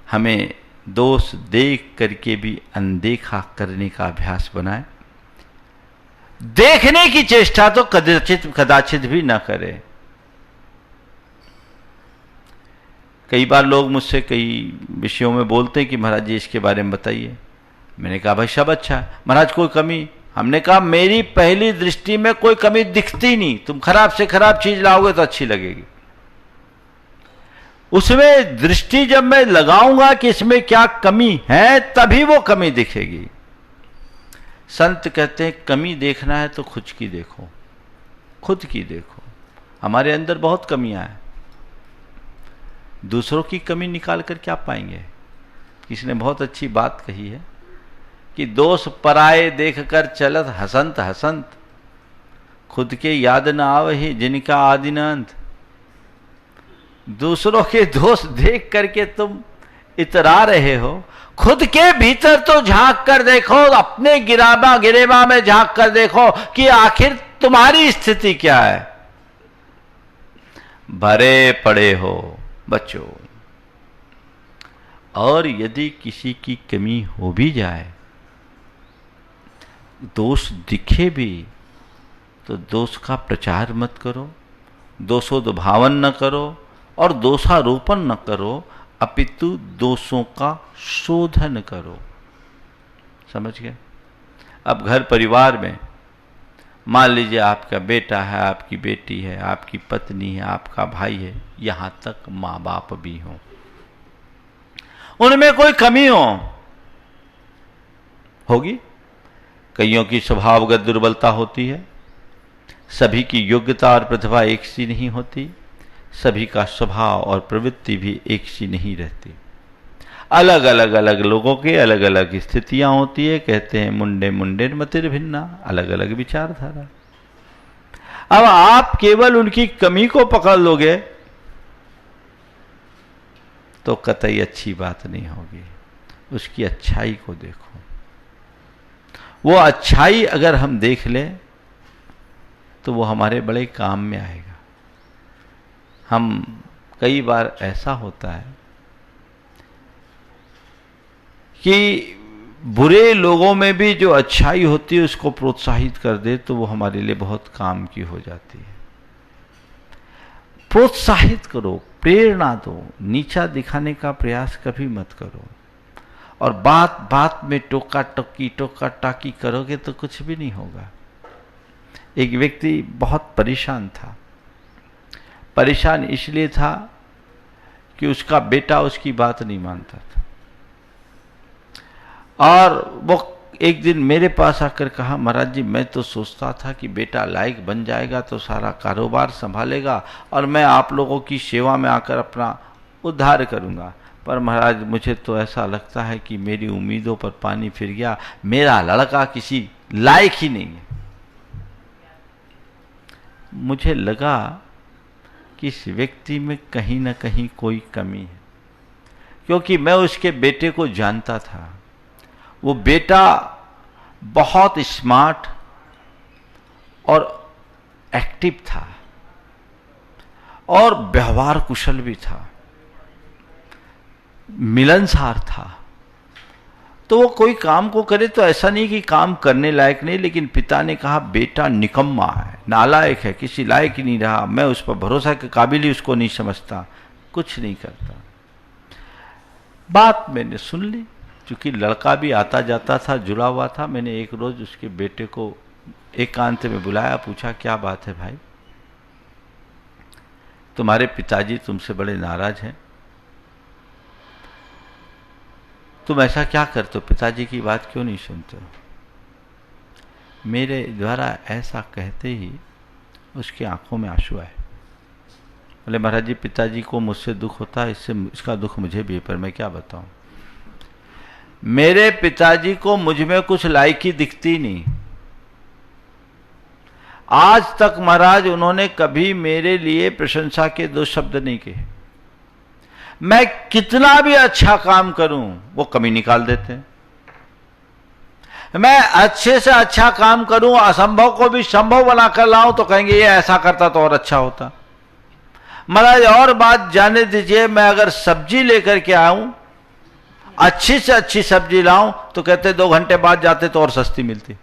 हमें दोष देख करके भी अनदेखा करने का अभ्यास बनाए, देखने की चेष्टा तो कदाचित भी ना करें। कई बार लोग मुझसे कई विषयों में बोलते हैं कि महाराज जी इसके बारे में बताइए। मैंने कहा भाई सब अच्छा है, महाराज कोई कमी? हमने कहा मेरी पहली दृष्टि में कोई कमी दिखती नहीं, तुम खराब से खराब चीज लाओगे तो अच्छी लगेगी। उसमें दृष्टि जब मैं लगाऊंगा कि इसमें क्या कमी है तभी वो कमी दिखेगी। संत कहते हैं कमी देखना है तो खुद की देखो, खुद की देखो। हमारे अंदर बहुत कमियां हैं, दूसरों की कमी निकाल कर क्या पाएंगे? किसी ने बहुत अच्छी बात कही है कि दोष पराये देखकर चलत हसंत हसंत, खुद के याद न आवहि जिनका आदि न अंत। दूसरों के दोष देख करके तुम इतरा रहे हो, खुद के भीतर तो झांक कर देखो, अपने गिरेबा में झांक कर देखो कि आखिर तुम्हारी स्थिति क्या है। भरे पड़े हो बच्चों, और यदि किसी की कमी हो भी जाए, दोष दिखे भी, तो दोष का प्रचार मत करो, दोषोद्भावन न करो और दोषारोपण न करो, अपितु दोषों का शोधन करो। समझ गए? अब घर परिवार में मान लीजिए आपका बेटा है, आपकी बेटी है, आपकी पत्नी है, आपका भाई है, यहां तक मां बाप भी हो, उनमें कोई कमी होगी। कईयों की स्वभावगत दुर्बलता होती है, सभी की योग्यता और प्रतिभा एक सी नहीं होती, सभी का स्वभाव और प्रवृत्ति भी एक सी नहीं रहती। अलग अलग लोगों के अलग अलग स्थितियां होती है। कहते हैं मुंडे मुंडे मतिर भिन्ना, अलग अलग विचारधारा। अब आप केवल उनकी कमी को पकड़ लोगे तो कतई अच्छी बात नहीं होगी। उसकी अच्छाई को देखो, वो अच्छाई अगर हम देख लें तो वो हमारे बड़े काम में आएगा। हम कई बार ऐसा होता है कि बुरे लोगों में भी जो अच्छाई होती है उसको प्रोत्साहित कर दे तो वो हमारे लिए बहुत काम की हो जाती है। प्रोत्साहित करो, प्रेरणा दो, नीचा दिखाने का प्रयास कभी मत करो। और बात बात में टोका टाकी करोगे तो कुछ भी नहीं होगा। एक व्यक्ति बहुत परेशान था। परेशान इसलिए था कि उसका बेटा उसकी बात नहीं मानता था, और वो एक दिन मेरे पास आकर कहा, महाराज जी मैं तो सोचता था कि बेटा लायक बन जाएगा तो सारा कारोबार संभालेगा और मैं आप लोगों की सेवा में आकर अपना उद्धार करूंगा, पर महाराज मुझे तो ऐसा लगता है कि मेरी उम्मीदों पर पानी फिर गया, मेरा लड़का किसी लायक ही नहीं है। मुझे लगा कि इस व्यक्ति में कहीं ना कहीं कोई कमी है, क्योंकि मैं उसके बेटे को जानता था। वो बेटा बहुत स्मार्ट और एक्टिव था और व्यवहार कुशल भी था, मिलनसार था। तो वो कोई काम को करे तो ऐसा नहीं कि काम करने लायक नहीं, लेकिन पिता ने कहा बेटा निकम्मा है, नालायक है, किसी लायक ही नहीं रहा, मैं उस पर भरोसा के काबिल ही उसको नहीं समझता, कुछ नहीं करता। बात मैंने सुन ली, क्योंकि लड़का भी आता जाता था, जुड़ा हुआ था। मैंने एक रोज उसके बेटे को एकांत में बुलाया, पूछा क्या बात है भाई, तुम्हारे पिताजी तुमसे बड़े नाराज हैं, तुम ऐसा क्या करते हो, पिताजी की बात क्यों नहीं सुनते हो। मेरे द्वारा ऐसा कहते ही उसकी आंखों में आंसू आए। बोले महाराज जी, पिताजी को मुझसे दुख होता है, इसका दुख मुझे भी है, पर मैं क्या बताऊं। मेरे पिताजी को मुझ में कुछ लायकी दिखती नहीं। आज तक महाराज उन्होंने कभी मेरे लिए प्रशंसा के दो शब्द नहीं कहे। मैं कितना भी अच्छा काम करूं वो कमी निकाल देते हैं। मैं अच्छे से अच्छा काम करूं, असंभव को भी संभव बनाकर लाऊं तो कहेंगे ये ऐसा करता तो और अच्छा होता। महाराज और बात जाने दीजिए, मैं अगर सब्जी लेकर के आऊं, अच्छी से अच्छी सब्जी लाऊं, तो कहते 2 घंटे बाद जाते तो और सस्ती मिलती।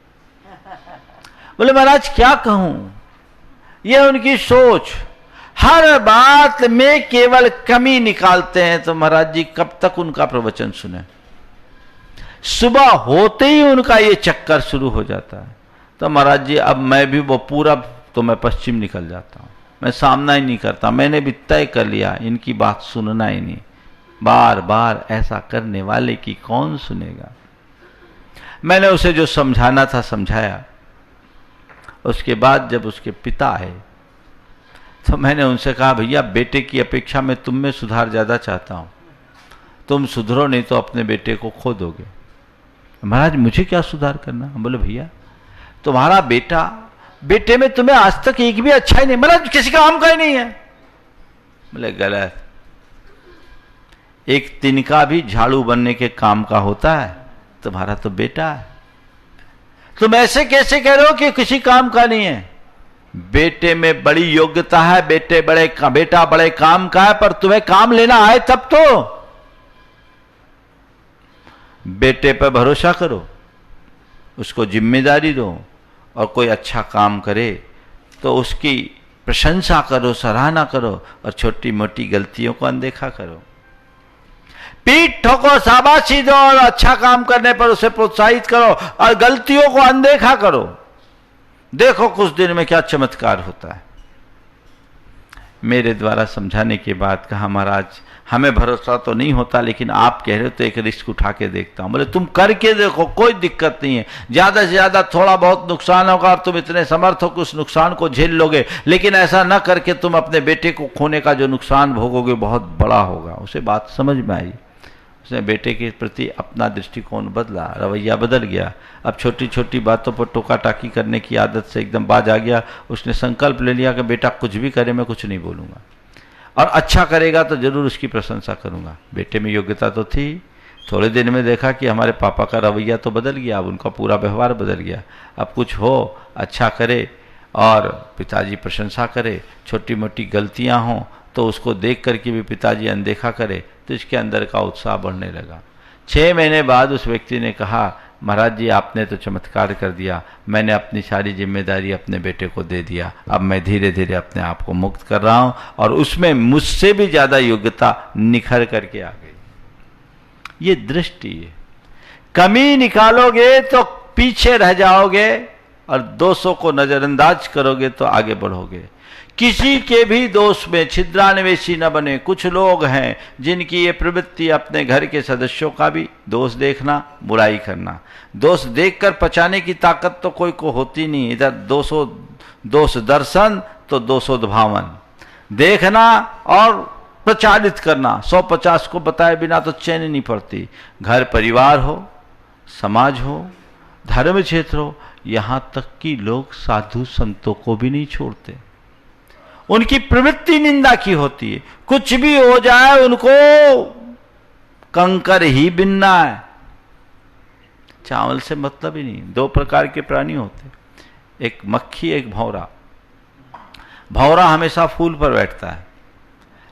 बोले महाराज क्या कहूं, ये उनकी सोच, हर बात में केवल कमी निकालते हैं। तो महाराज जी कब तक उनका प्रवचन सुने। सुबह होते ही उनका ये चक्कर शुरू हो जाता है। तो महाराज जी अब मैं भी वो पूरब तो मैं पश्चिम निकल जाता हूं, मैं सामना ही नहीं करता। मैंने भी तय कर लिया इनकी बात सुनना ही नहीं। बार बार ऐसा करने वाले की कौन सुनेगा। मैंने उसे जो समझाना था समझाया। उसके बाद जब उसके पिता आए तो मैंने उनसे कहा भैया बेटे की अपेक्षा मैं तुम में सुधार ज्यादा चाहता हूं, तुम सुधरो नहीं तो अपने बेटे को खो दोगे। महाराज मुझे क्या सुधार करना। बोले भैया तुम्हारा बेटे में तुम्हें आज तक एक भी अच्छा ही नहीं, मतलब किसी काम का ही नहीं है। बोले गलत, एक तिनका भी झाड़ू बनने के काम का होता है, तुम्हारा तो बेटा है। तुम ऐसे कैसे कह रहे हो कि किसी काम का नहीं है। बेटे में बड़ी योग्यता है, बेटा बड़े काम का है, पर तुम्हें काम लेना आए तब तो। बेटे पर भरोसा करो, उसको जिम्मेदारी दो, और कोई अच्छा काम करे तो उसकी प्रशंसा करो, सराहना करो, और छोटी मोटी गलतियों को अनदेखा करो। पीठ ठोको, शाबाशी दो, और अच्छा काम करने पर उसे प्रोत्साहित करो, और गलतियों को अनदेखा करो। देखो कुछ दिन में क्या चमत्कार होता है। मेरे द्वारा समझाने के बाद कहा महाराज हमें भरोसा तो नहीं होता, लेकिन आप कह रहे हो तो एक रिस्क उठा के देखता हूं। बोले तुम करके देखो, कोई दिक्कत नहीं है, ज्यादा से ज्यादा थोड़ा बहुत नुकसान होगा और तुम इतने समर्थ हो कि उस नुकसान को झेल लोगे, लेकिन ऐसा न करके तुम अपने बेटे को खोने का जो नुकसान भोगोगे बहुत बड़ा होगा। उसे बात समझ में आई। उसने बेटे के प्रति अपना दृष्टिकोण बदला, रवैया बदल गया। अब छोटी छोटी बातों पर टोका टाकी करने की आदत से एकदम बाज आ गया। उसने संकल्प ले लिया कि बेटा कुछ भी करे मैं कुछ नहीं बोलूंगा, और अच्छा करेगा तो जरूर उसकी प्रशंसा करूंगा। बेटे में योग्यता तो थी। थोड़े दिन में देखा कि हमारे पापा का रवैया तो बदल गया, अब उनका पूरा व्यवहार बदल गया। अब कुछ हो अच्छा करे और पिताजी प्रशंसा करे, छोटी मोटी गलतियां हों तो उसको देख करके भी पिताजी अनदेखा करे, तो इसके अंदर का उत्साह बढ़ने लगा। 6 महीने बाद उस व्यक्ति ने कहा महाराज जी आपने तो चमत्कार कर दिया, मैंने अपनी सारी जिम्मेदारी अपने बेटे को दे दिया, अब मैं धीरे धीरे अपने आप को मुक्त कर रहा हूं, और उसमें मुझसे भी ज्यादा योग्यता निखर करके आ गई। ये दृष्टि है। कमी निकालोगे तो पीछे रह जाओगे, और दोषों को नजरअंदाज करोगे तो आगे बढ़ोगे। किसी के भी दोष में छिद्रान्वेषी न बने। कुछ लोग हैं जिनकी ये प्रवृत्ति अपने घर के सदस्यों का भी दोष देखना, बुराई करना। दोष देखकर पचाने की ताकत तो कोई को होती नहीं। इधर दोष दर्शन तो दोषोद्भावन, देखना और प्रचारित करना। 150 को बताए बिना तो चैन नहीं पड़ती। घर परिवार हो, समाज हो, धर्म क्षेत्र हो, यहां तक कि लोग साधु संतों को भी नहीं छोड़ते। उनकी प्रवृत्ति निंदा की होती है। कुछ भी हो जाए उनको कंकर ही बिनना है, चावल से मतलब ही नहीं। 2 प्रकार के प्राणी होते, एक मक्खी एक भौरा। भौरा हमेशा फूल पर बैठता है,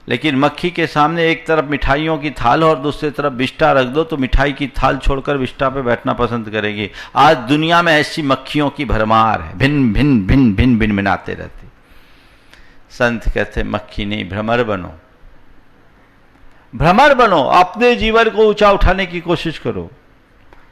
लेकिन मक्खी के सामने एक तरफ मिठाइयों की थाल और दूसरी तरफ विष्ठा रख दो तो मिठाई की थाल छोड़कर विष्ठा पे बैठना पसंद करेगी। आज दुनिया में ऐसी मक्खियों की भरमार है, भिन्न भिन्न भिन्न भिन्न भिन्न मिनाते रहते। संत कहते मक्खी नहीं, भ्रमर बनो। भ्रमर बनो, अपने जीवन को ऊंचा उठाने की कोशिश करो।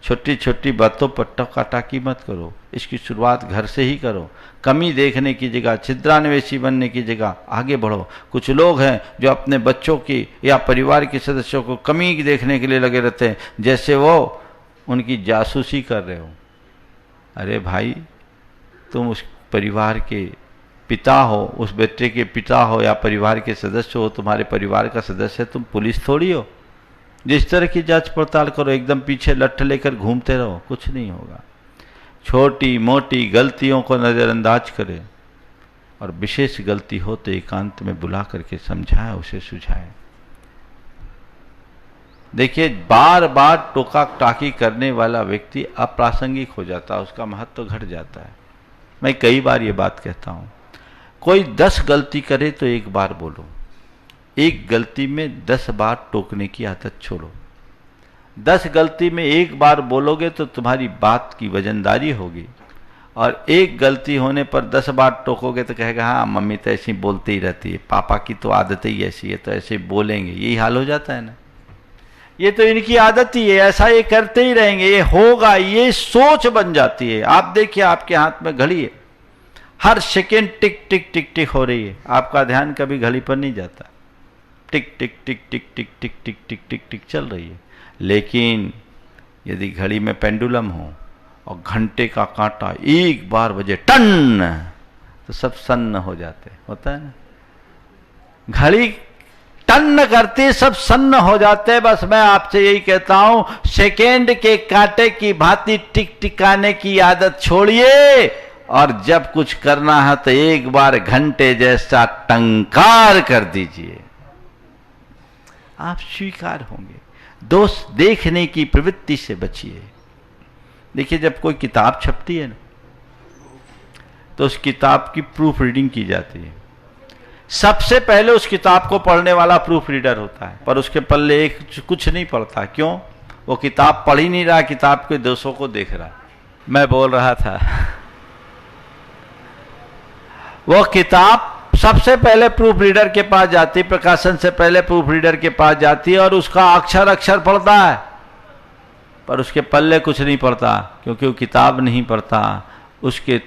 छोटी छोटी बातों पर टकाटाकी मत करो, इसकी शुरुआत घर से ही करो। कमी देखने की जगह, छिद्रान्वेषी बनने की जगह आगे बढ़ो। कुछ लोग हैं जो अपने बच्चों की या परिवार के सदस्यों को कमी देखने के लिए लगे रहते हैं, जैसे वो उनकी जासूसी कर रहे हो। अरे भाई, तुम उस परिवार के पिता हो, उस बेटे के पिता हो या परिवार के सदस्य हो, तुम्हारे परिवार का सदस्य, तुम पुलिस थोड़ी हो। जिस तरह की जांच पड़ताल करो, एकदम पीछे लठ लेकर घूमते रहो, कुछ नहीं होगा। छोटी मोटी गलतियों को नज़रअंदाज करें और विशेष गलती हो तो एकांत में बुला करके समझाएं, उसे सुझाएं। देखिए, बार बार टोका टाकी करने वाला व्यक्ति अप्रासंगिक हो जाता है, उसका महत्व घट जाता है। मैं कई बार ये बात कहता हूं, कोई 10 गलती करे तो एक बार बोलो, एक गलती में 10 बार टोकने की आदत छोड़ो। 10 गलती में एक बार बोलोगे तो तुम्हारी बात की वजनदारी होगी, और एक गलती होने पर 10 बार टोकोगे तो कहेगा हाँ मम्मी तो ऐसी बोलती ही रहती है, पापा की तो आदत ही ऐसी है, तो ऐसे बोलेंगे। यही हाल हो जाता है ना, ये तो इनकी आदत ही है, ऐसा ये करते ही रहेंगे, ये होगा, ये सोच बन जाती है। आप देखिए, आपके हाथ में घड़ी है, हर सेकेंड टिक टिक टिक टिक हो रही है, आपका ध्यान कभी घड़ी पर नहीं जाता, टिक टिक टिक टिक टिक टिक टिक टिक टिक टिक चल रही है। लेकिन यदि घड़ी में पेंडुलम हो और घंटे का कांटा एक बार बजे टन, तो सब सन्न हो जाते, होता है ना। घड़ी टन करती, सब सन्न हो जाते हैं। बस मैं आपसे यही कहता हूं, सेकेंड के कांटे की भांति टिक टिकाने की आदत छोड़िए, और जब कुछ करना है तो एक बार घंटे जैसा टंकार कर दीजिए, आप स्वीकार होंगे। दोष देखने की प्रवृत्ति से बचिए। देखिए, जब कोई किताब छपती है ना, तो उस किताब की प्रूफ रीडिंग की जाती है। सबसे पहले उस किताब को पढ़ने वाला प्रूफ रीडर होता है, पर उसके पल्ले एक कुछ नहीं पढ़ता। क्यों? वो किताब पढ़ ही नहीं रहा, किताब के दोषों को देख रहा। मैं बोल रहा था, वो किताब सबसे पहले प्रूफ रीडर के पास जाती, प्रकाशन से पहले प्रूफ रीडर के पास जाती है, और उसका अक्षर अक्षर पढ़ता है, पर उसके पल्ले कुछ नहीं पढ़ता, क्योंकि वो किताब नहीं पढ़ता, उसके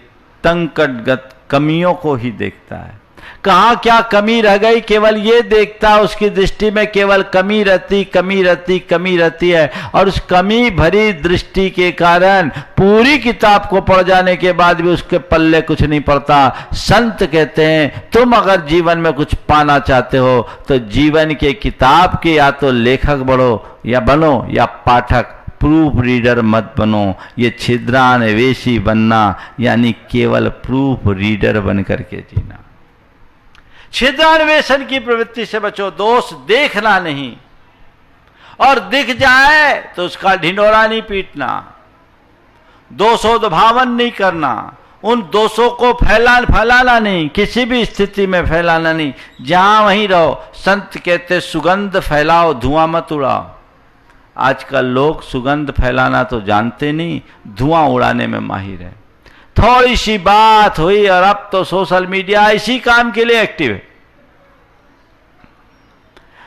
तंकटगत कमियों को ही देखता है। कहाँ क्या कमी रह गई, केवल ये देखता है, उसकी दृष्टि में केवल कमी रहती, कमी रहती, कमी रहती है, और उस कमी भरी दृष्टि के कारण पूरी किताब को पढ़ जाने के बाद भी उसके पल्ले कुछ नहीं पड़ता। संत कहते हैं, तुम अगर जीवन में कुछ पाना चाहते हो तो जीवन के किताब के या तो लेखक बढ़ो या बनो, या पाठक, प्रूफ रीडर मत बनो। ये छिद्रान्वेषी बनना यानी केवल प्रूफ रीडर बन करके जीना। छिद्रान्वेषण की प्रवृत्ति से बचो, दोष देखना नहीं, और दिख जाए तो उसका ढिंढोरा नहीं पीटना, दोषोद्भावन नहीं करना, उन दोषों को फैलाना नहीं, किसी भी स्थिति में फैलाना नहीं, जहां वहीं रहो। संत कहते सुगंध फैलाओ, धुआं मत उड़ाओ। आजकल लोग सुगंध फैलाना तो जानते नहीं, धुआं उड़ाने में माहिर है। थोड़ी सी बात हुई और अब तो सोशल मीडिया इसी काम के लिए एक्टिव है,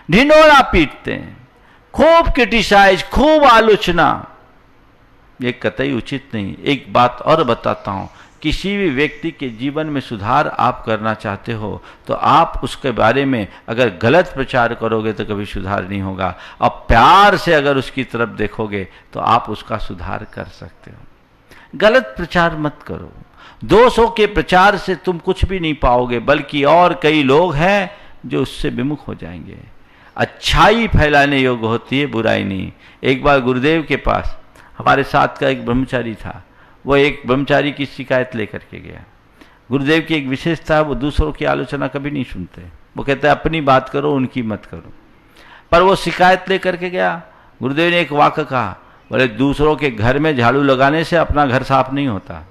ढिंढोरा पीटते हैं, खूब क्रिटिसाइज, खूब आलोचना। ये कतई उचित नहीं। एक बात और बताता हूं, किसी भी व्यक्ति के जीवन में सुधार आप करना चाहते हो तो आप उसके बारे में अगर गलत प्रचार करोगे तो कभी सुधार नहीं होगा, और प्यार से अगर उसकी तरफ देखोगे तो आप उसका सुधार कर सकते हो। गलत प्रचार मत करो, दोषों के प्रचार से तुम कुछ भी नहीं पाओगे, बल्कि और कई लोग हैं जो उससे विमुख हो जाएंगे। अच्छाई फैलाने योग्य होती है, बुराई नहीं। एक बार गुरुदेव के पास हमारे साथ का एक ब्रह्मचारी था, वो एक ब्रह्मचारी की शिकायत लेकर के गया। गुरुदेव की एक विशेषता, वो दूसरों की आलोचना कभी नहीं सुनते, वो कहते हैं अपनी बात करो, उनकी मत करो। पर वो शिकायत लेकर के गया, गुरुदेव ने एक वाक्य कहा, बोले दूसरों के घर में झाड़ू लगाने से अपना घर साफ नहीं होता।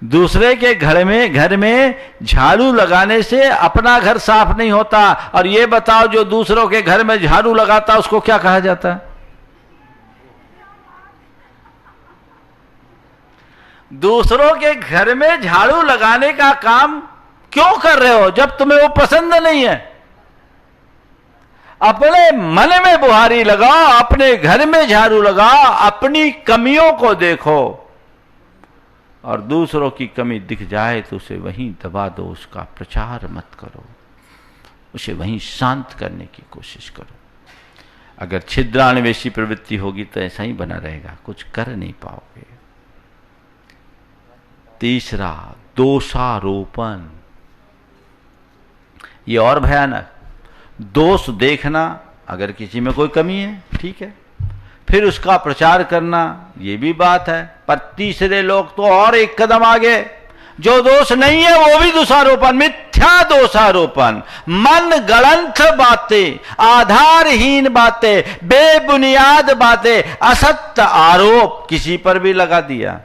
दूसरे के घर में झाड़ू लगाने से अपना घर साफ नहीं होता। और ये बताओ, जो दूसरों के घर में झाड़ू लगाता उसको क्या कहा जाता है? दूसरों के घर में झाड़ू लगाने का काम क्यों कर रहे हो जब तुम्हें वो पसंद नहीं है? अपने मन में बुहारी लगाओ, अपने घर में झाड़ू लगाओ, अपनी कमियों को देखो और दूसरों की कमी दिख जाए तो उसे वहीं दबा दो, उसका प्रचार मत करो, उसे वहीं शांत करने की कोशिश करो। अगर छिद्रान्वेषी प्रवृत्ति होगी तो ऐसा ही बना रहेगा, कुछ कर नहीं पाओगे। तीसरा, दोषारोपण। ये और भयानक। दोष देखना, अगर किसी में कोई कमी है ठीक है, फिर उसका प्रचार करना, ये भी बात है। पर तीसरे लोग तो और एक कदम आगे, जो दोष नहीं है वो भी दोषारोपण, मिथ्या दोषारोपण, मन गढ़ंत बातें, आधारहीन बातें, बेबुनियाद बातें, असत्य आरोप किसी पर भी लगा दिया।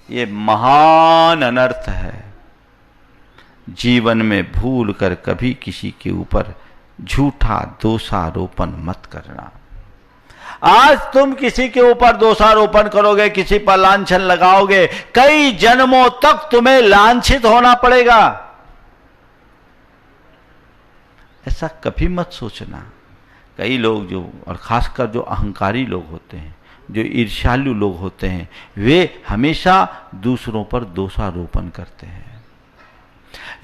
ये महान अनर्थ है। जीवन में भूल कर कभी किसी के ऊपर झूठा दोषारोपण मत करना। आज तुम किसी के ऊपर दोषारोपण करोगे, किसी पर लांछन लगाओगे, कई जन्मों तक तुम्हें लांछित होना पड़ेगा। ऐसा कभी मत सोचना। कई लोग जो, और खासकर जो अहंकारी लोग होते हैं, जो ईर्ष्यालु लोग होते हैं, वे हमेशा दूसरों पर दोषारोपण करते हैं।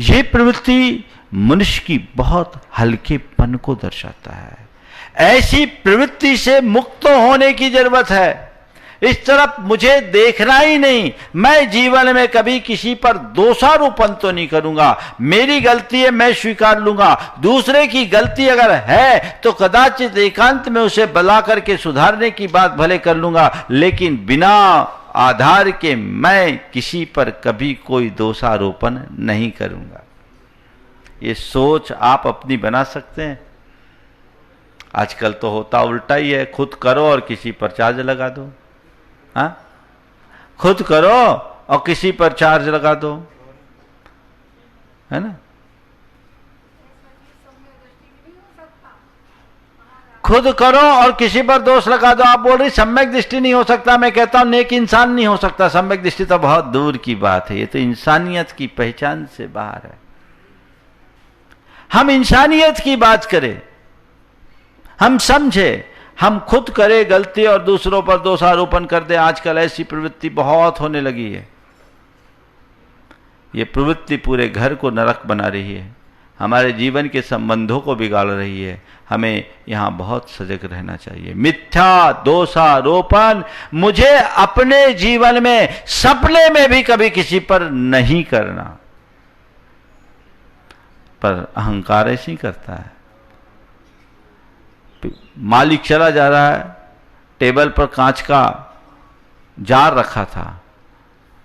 ये प्रवृत्ति मनुष्य की बहुत हल्केपन को दर्शाता है। ऐसी प्रवृत्ति से मुक्त होने की जरूरत है। इस तरफ मुझे देखना ही नहीं, मैं जीवन में कभी किसी पर दोषारोपण तो नहीं करूंगा, मेरी गलती है मैं स्वीकार लूंगा, दूसरे की गलती अगर है तो कदाचित एकांत में उसे बुला करके सुधारने की बात भले कर लूंगा, लेकिन बिना आधार के मैं किसी पर कभी कोई दोषारोपण नहीं करूंगा। ये सोच आप अपनी बना सकते हैं। आजकल तो होता उल्टा ही है, खुद करो और किसी पर चार्ज लगा दो। हाँ, खुद करो और किसी पर चार्ज लगा दो, है ना। खुद करो और किसी पर दोष लगा दो। आप बोल रही सम्यक दृष्टि नहीं हो सकता, मैं कहता हूं नेक इंसान नहीं हो सकता। सम्यक दृष्टि तो बहुत दूर की बात है, ये तो इंसानियत की पहचान से बाहर है। हम इंसानियत की बात करें, हम समझे, हम खुद करें गलती और दूसरों पर दोषारोपण कर दें। आजकल ऐसी प्रवृत्ति बहुत होने लगी है। ये प्रवृत्ति पूरे घर को नरक बना रही है, हमारे जीवन के संबंधों को बिगाड़ रही है। हमें यहां बहुत सजग रहना चाहिए। मिथ्या दोषारोपण मुझे अपने जीवन में सपने में भी कभी किसी पर नहीं करना। पर अहंकार ऐसे ही करता है। मालिक चला जा रहा है, टेबल पर कांच का जार रखा था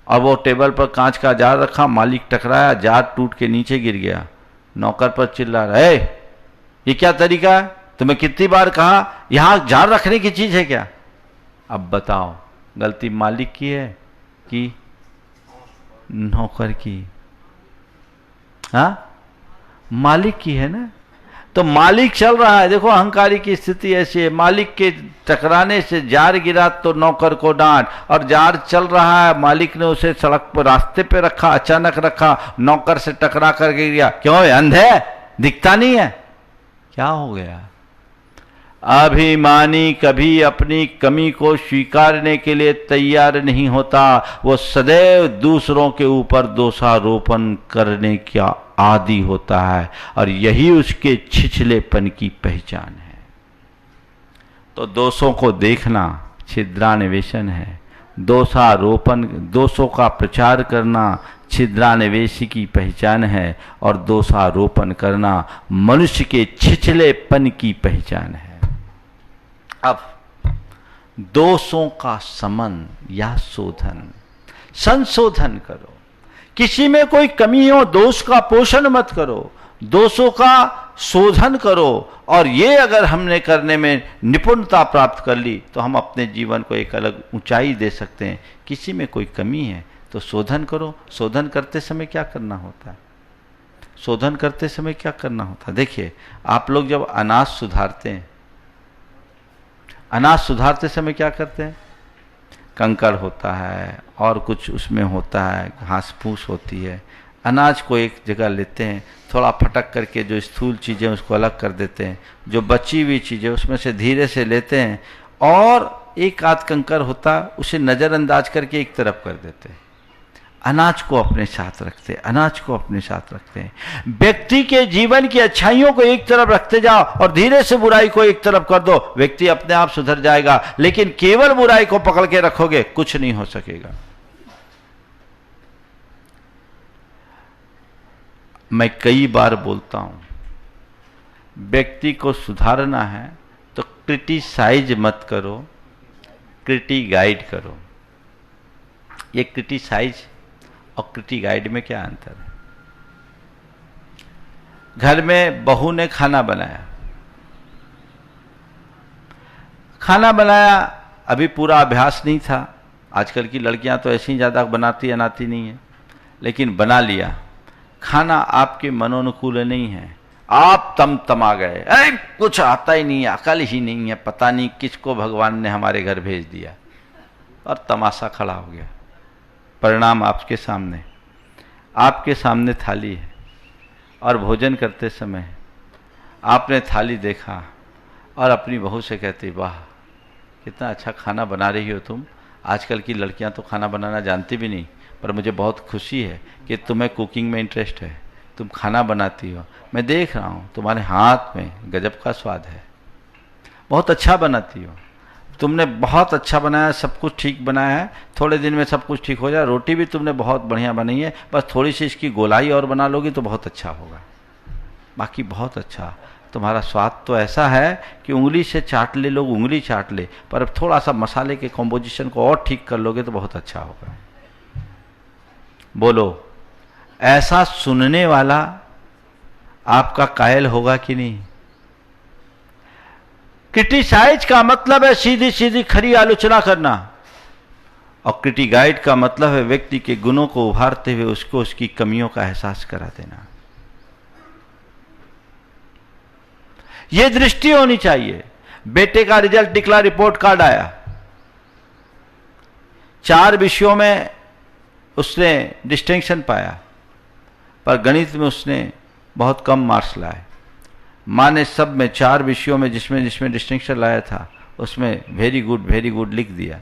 और वो टेबल पर कांच का जार रखा, मालिक टकराया, जार टूट के नीचे गिर गया। नौकर पर चिल्ला रहा है, ये क्या तरीका है, तुम्हें कितनी बार कहा यहां जार रखने की चीज है क्या। अब बताओ गलती मालिक की है कि नौकर की। हाँ, मालिक की है ना। तो मालिक चल रहा है, देखो अहंकारी की स्थिति ऐसी है, मालिक के टकराने से जार गिरा तो नौकर को डांट, और जार चल रहा है, मालिक ने उसे सड़क पर रास्ते पे रखा, अचानक रखा, नौकर से टकरा कर गिर गया। क्यों है, अंधे, दिखता नहीं है, क्या हो गया। अभिमानी कभी अपनी कमी को स्वीकारने के लिए तैयार नहीं होता, वो सदैव दूसरों के ऊपर दोषारोपण करने का आदी होता है, और यही उसके छिछलेपन की पहचान है। तो दोषों को देखना छिद्रान्वेषण है। दोषारोपण, दोषों का प्रचार करना छिद्रान्वेषी की पहचान है, और दोषारोपण करना मनुष्य के छिछलेपन की पहचान है। अब दोषों का समन या शोधन, संशोधन करो। किसी में कोई कमी हो, दोष का पोषण मत करो, दोषों का शोधन करो। और ये अगर हमने करने में निपुणता प्राप्त कर ली तो हम अपने जीवन को एक अलग ऊंचाई दे सकते हैं। किसी में कोई कमी है तो शोधन करो। शोधन करते समय क्या करना होता है, शोधन करते समय क्या करना होता है। देखिए, आप लोग जब अनाज सुधारते हैं, अनाज सुधारते समय क्या करते हैं, कंकड़ होता है और कुछ उसमें होता है, घास फूस होती है, अनाज को एक जगह लेते हैं, थोड़ा फटक करके जो स्थूल चीज़ें उसको अलग कर देते हैं, जो बची हुई चीज़ें उसमें से धीरे से लेते हैं और एक आध कंकर होता उसे नज़रअंदाज करके एक तरफ कर देते हैं। अनाज को अपने साथ रखते हैं, अनाज को अपने साथ रखते हैं। व्यक्ति के जीवन की अच्छाइयों को एक तरफ रखते जाओ और धीरे से बुराई को एक तरफ कर दो, व्यक्ति अपने आप सुधर जाएगा। लेकिन केवल बुराई को पकड़ के रखोगे, कुछ नहीं हो सकेगा। मैं कई बार बोलता हूं, व्यक्ति को सुधारना है तो क्रिटिसाइज मत करो, क्रिटी गाइड करो। ये क्रिटिसाइज और क्रिटी गाइड में क्या अंतर है? घर में बहू ने खाना बनाया, अभी पूरा अभ्यास नहीं था। आजकल की लड़कियां तो ऐसी ज़्यादा बनाती अनाती नहीं है, लेकिन बना लिया। खाना आपके मनोनुकूल नहीं है, आप तमा गए, अरे कुछ आता ही नहीं है, अकल ही नहीं है, पता नहीं किसको भगवान ने हमारे घर भेज दिया, और तमाशा खड़ा हो गया। परिणाम आपके सामने थाली है और भोजन करते समय आपने थाली देखा और अपनी बहू से कहती, वाह कितना अच्छा खाना बना रही हो तुम। आजकल की लड़कियां तो खाना बनाना जानती भी नहीं, पर मुझे बहुत खुशी है कि तुम्हें कुकिंग में इंटरेस्ट है, तुम खाना बनाती हो, मैं देख रहा हूँ तुम्हारे हाथ में गजब का स्वाद है, बहुत अच्छा बनाती हो, तुमने बहुत अच्छा बनाया, सब कुछ ठीक बनाया है, थोड़े दिन में सब कुछ ठीक हो जाए। रोटी भी तुमने बहुत बढ़िया बनाई है, बस थोड़ी सी इसकी गोलाई और बना लोगी तो बहुत अच्छा होगा। बाकी बहुत अच्छा, तुम्हारा स्वाद तो ऐसा है कि उंगली से चाट ले, लोग उंगली चाट ले, पर अब थोड़ा सा मसाले के कॉम्पोजिशन को और ठीक कर लोगे तो बहुत अच्छा होगा। बोलो, ऐसा सुनने वाला आपका कायल होगा कि नहीं? क्रिटिसाइज का मतलब है सीधी सीधी खरी आलोचना करना, और क्रिटी गाइड का मतलब है व्यक्ति के गुणों को उभारते हुए उसको उसकी कमियों का एहसास करा देना। यह दृष्टि होनी चाहिए। बेटे का रिजल्ट निकला, रिपोर्ट कार्ड आया, 4 विषयों में उसने डिस्टिंक्शन पाया, पर गणित में उसने बहुत कम मार्क्स लाए। माँ ने सब में 4 विषयों में जिसमें डिस्टिंक्शन लाया था उसमें वेरी गुड लिख दिया,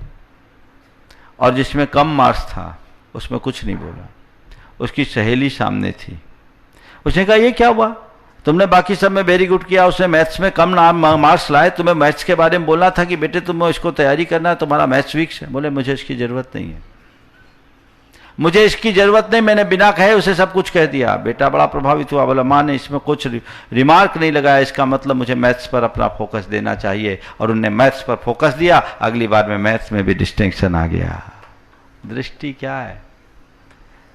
और जिसमें कम मार्क्स था उसमें कुछ नहीं बोला। उसकी सहेली सामने थी, उसने कहा ये क्या हुआ, तुमने बाकी सब में वेरी गुड किया, उसने मैथ्स में कम मार्क्स लाए, तुम्हें मैथ्स के बारे में बोलना था कि बेटे तुम्हें इसको तैयारी करना है, तुम्हारा मैथ्स वीक है। बोले मुझे इसकी जरूरत नहीं है, मुझे इसकी जरूरत नहीं, मैंने बिना कहे उसे सब कुछ कह दिया। बेटा बड़ा प्रभावित हुआ, बोला माँ ने इसमें कुछ रिमार्क नहीं लगाया, इसका मतलब मुझे मैथ्स पर अपना फोकस देना चाहिए, और उन्होंने मैथ्स पर फोकस दिया। अगली बार में मैथ्स में भी डिस्टिंक्शन आ गया। दृष्टि क्या है?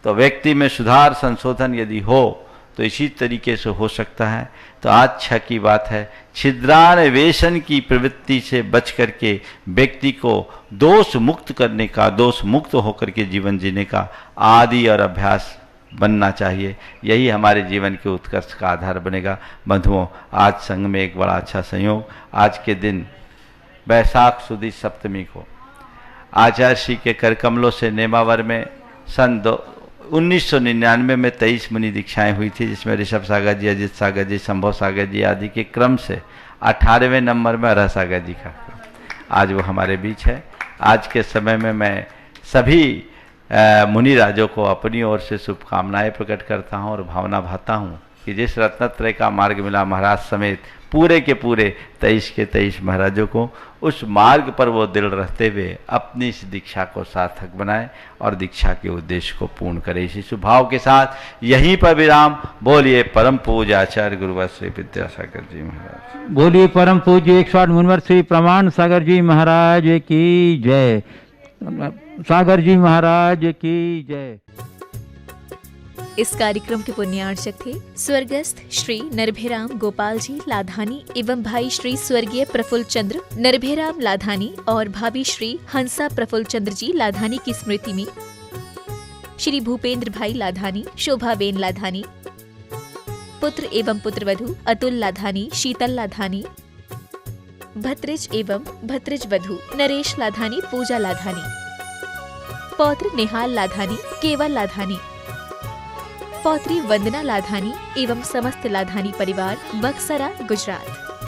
तो व्यक्ति में सुधार संशोधन यदि हो तो इसी तरीके से हो सकता है। तो अच्छा की बात है, छिद्रान्वेषण की प्रवृत्ति से बच करके व्यक्ति को दोष मुक्त करने का, दोष मुक्त होकर के जीवन जीने का आदि और अभ्यास बनना चाहिए। यही हमारे जीवन के उत्कर्ष का आधार बनेगा। बंधुओं, आज संघ में एक बड़ा अच्छा संयोग, आज के दिन वैशाख सुदी सप्तमी को आचार्य श्री के कर कमलों से नेमावर में सन 1999 में 23 मुनि दीक्षाएं हुई थी, जिसमें ऋषभ सागर जी, अजित सागर जी, संभव सागर जी आदि के क्रम से 18वें नंबर में अरह सागर जी का आज वो हमारे बीच है। आज के समय में मैं सभी मुनि राजों को अपनी ओर से शुभकामनाएं प्रकट करता हूं और भावना भाता हूं कि जिस रत्नत्रय का मार्ग मिला महाराज समेत पूरे के पूरे 23 के 23 महाराजों को, उस मार्ग पर वो दिल रहते हुए अपनी इस दीक्षा को सार्थक बनाए और दीक्षा के उद्देश्य को पूर्ण करे। इसी स्वभाव के साथ यहीं पर विराम। बोलिए परम पूज्य आचार्य गुरुवर श्री विद्यासागर जी महाराज। बोलिए परम पूज्य 108 मुनिवर श्री प्रमाण सागर जी महाराज की जय। सागर जी महाराज की जय। इस कार्यक्रम के पुण्यार्चक थे स्वर्गस्थ श्री नरभेराम गोपाल जी लाधानी एवं भाई श्री स्वर्गीय प्रफुल्ल चंद्र नरभेराम लाधानी और भाभी श्री हंसा प्रफुल्ल चंद्र जी लाधानी की स्मृति में श्री भूपेंद्र भाई लाधानी, शोभाबेन लाधानी, पुत्र एवं पुत्रवधू अतुल लाधानी, शीतल लाधानी, भत्रिज एवं भत्रिज वधू नरेश लाधानी, पूजा लाधानी, पौत्र निहाल लाधानी, केवल लाधानी, पौत्री वंदना लाधानी एवं समस्त लाधानी परिवार, बक्सरा, गुजरात।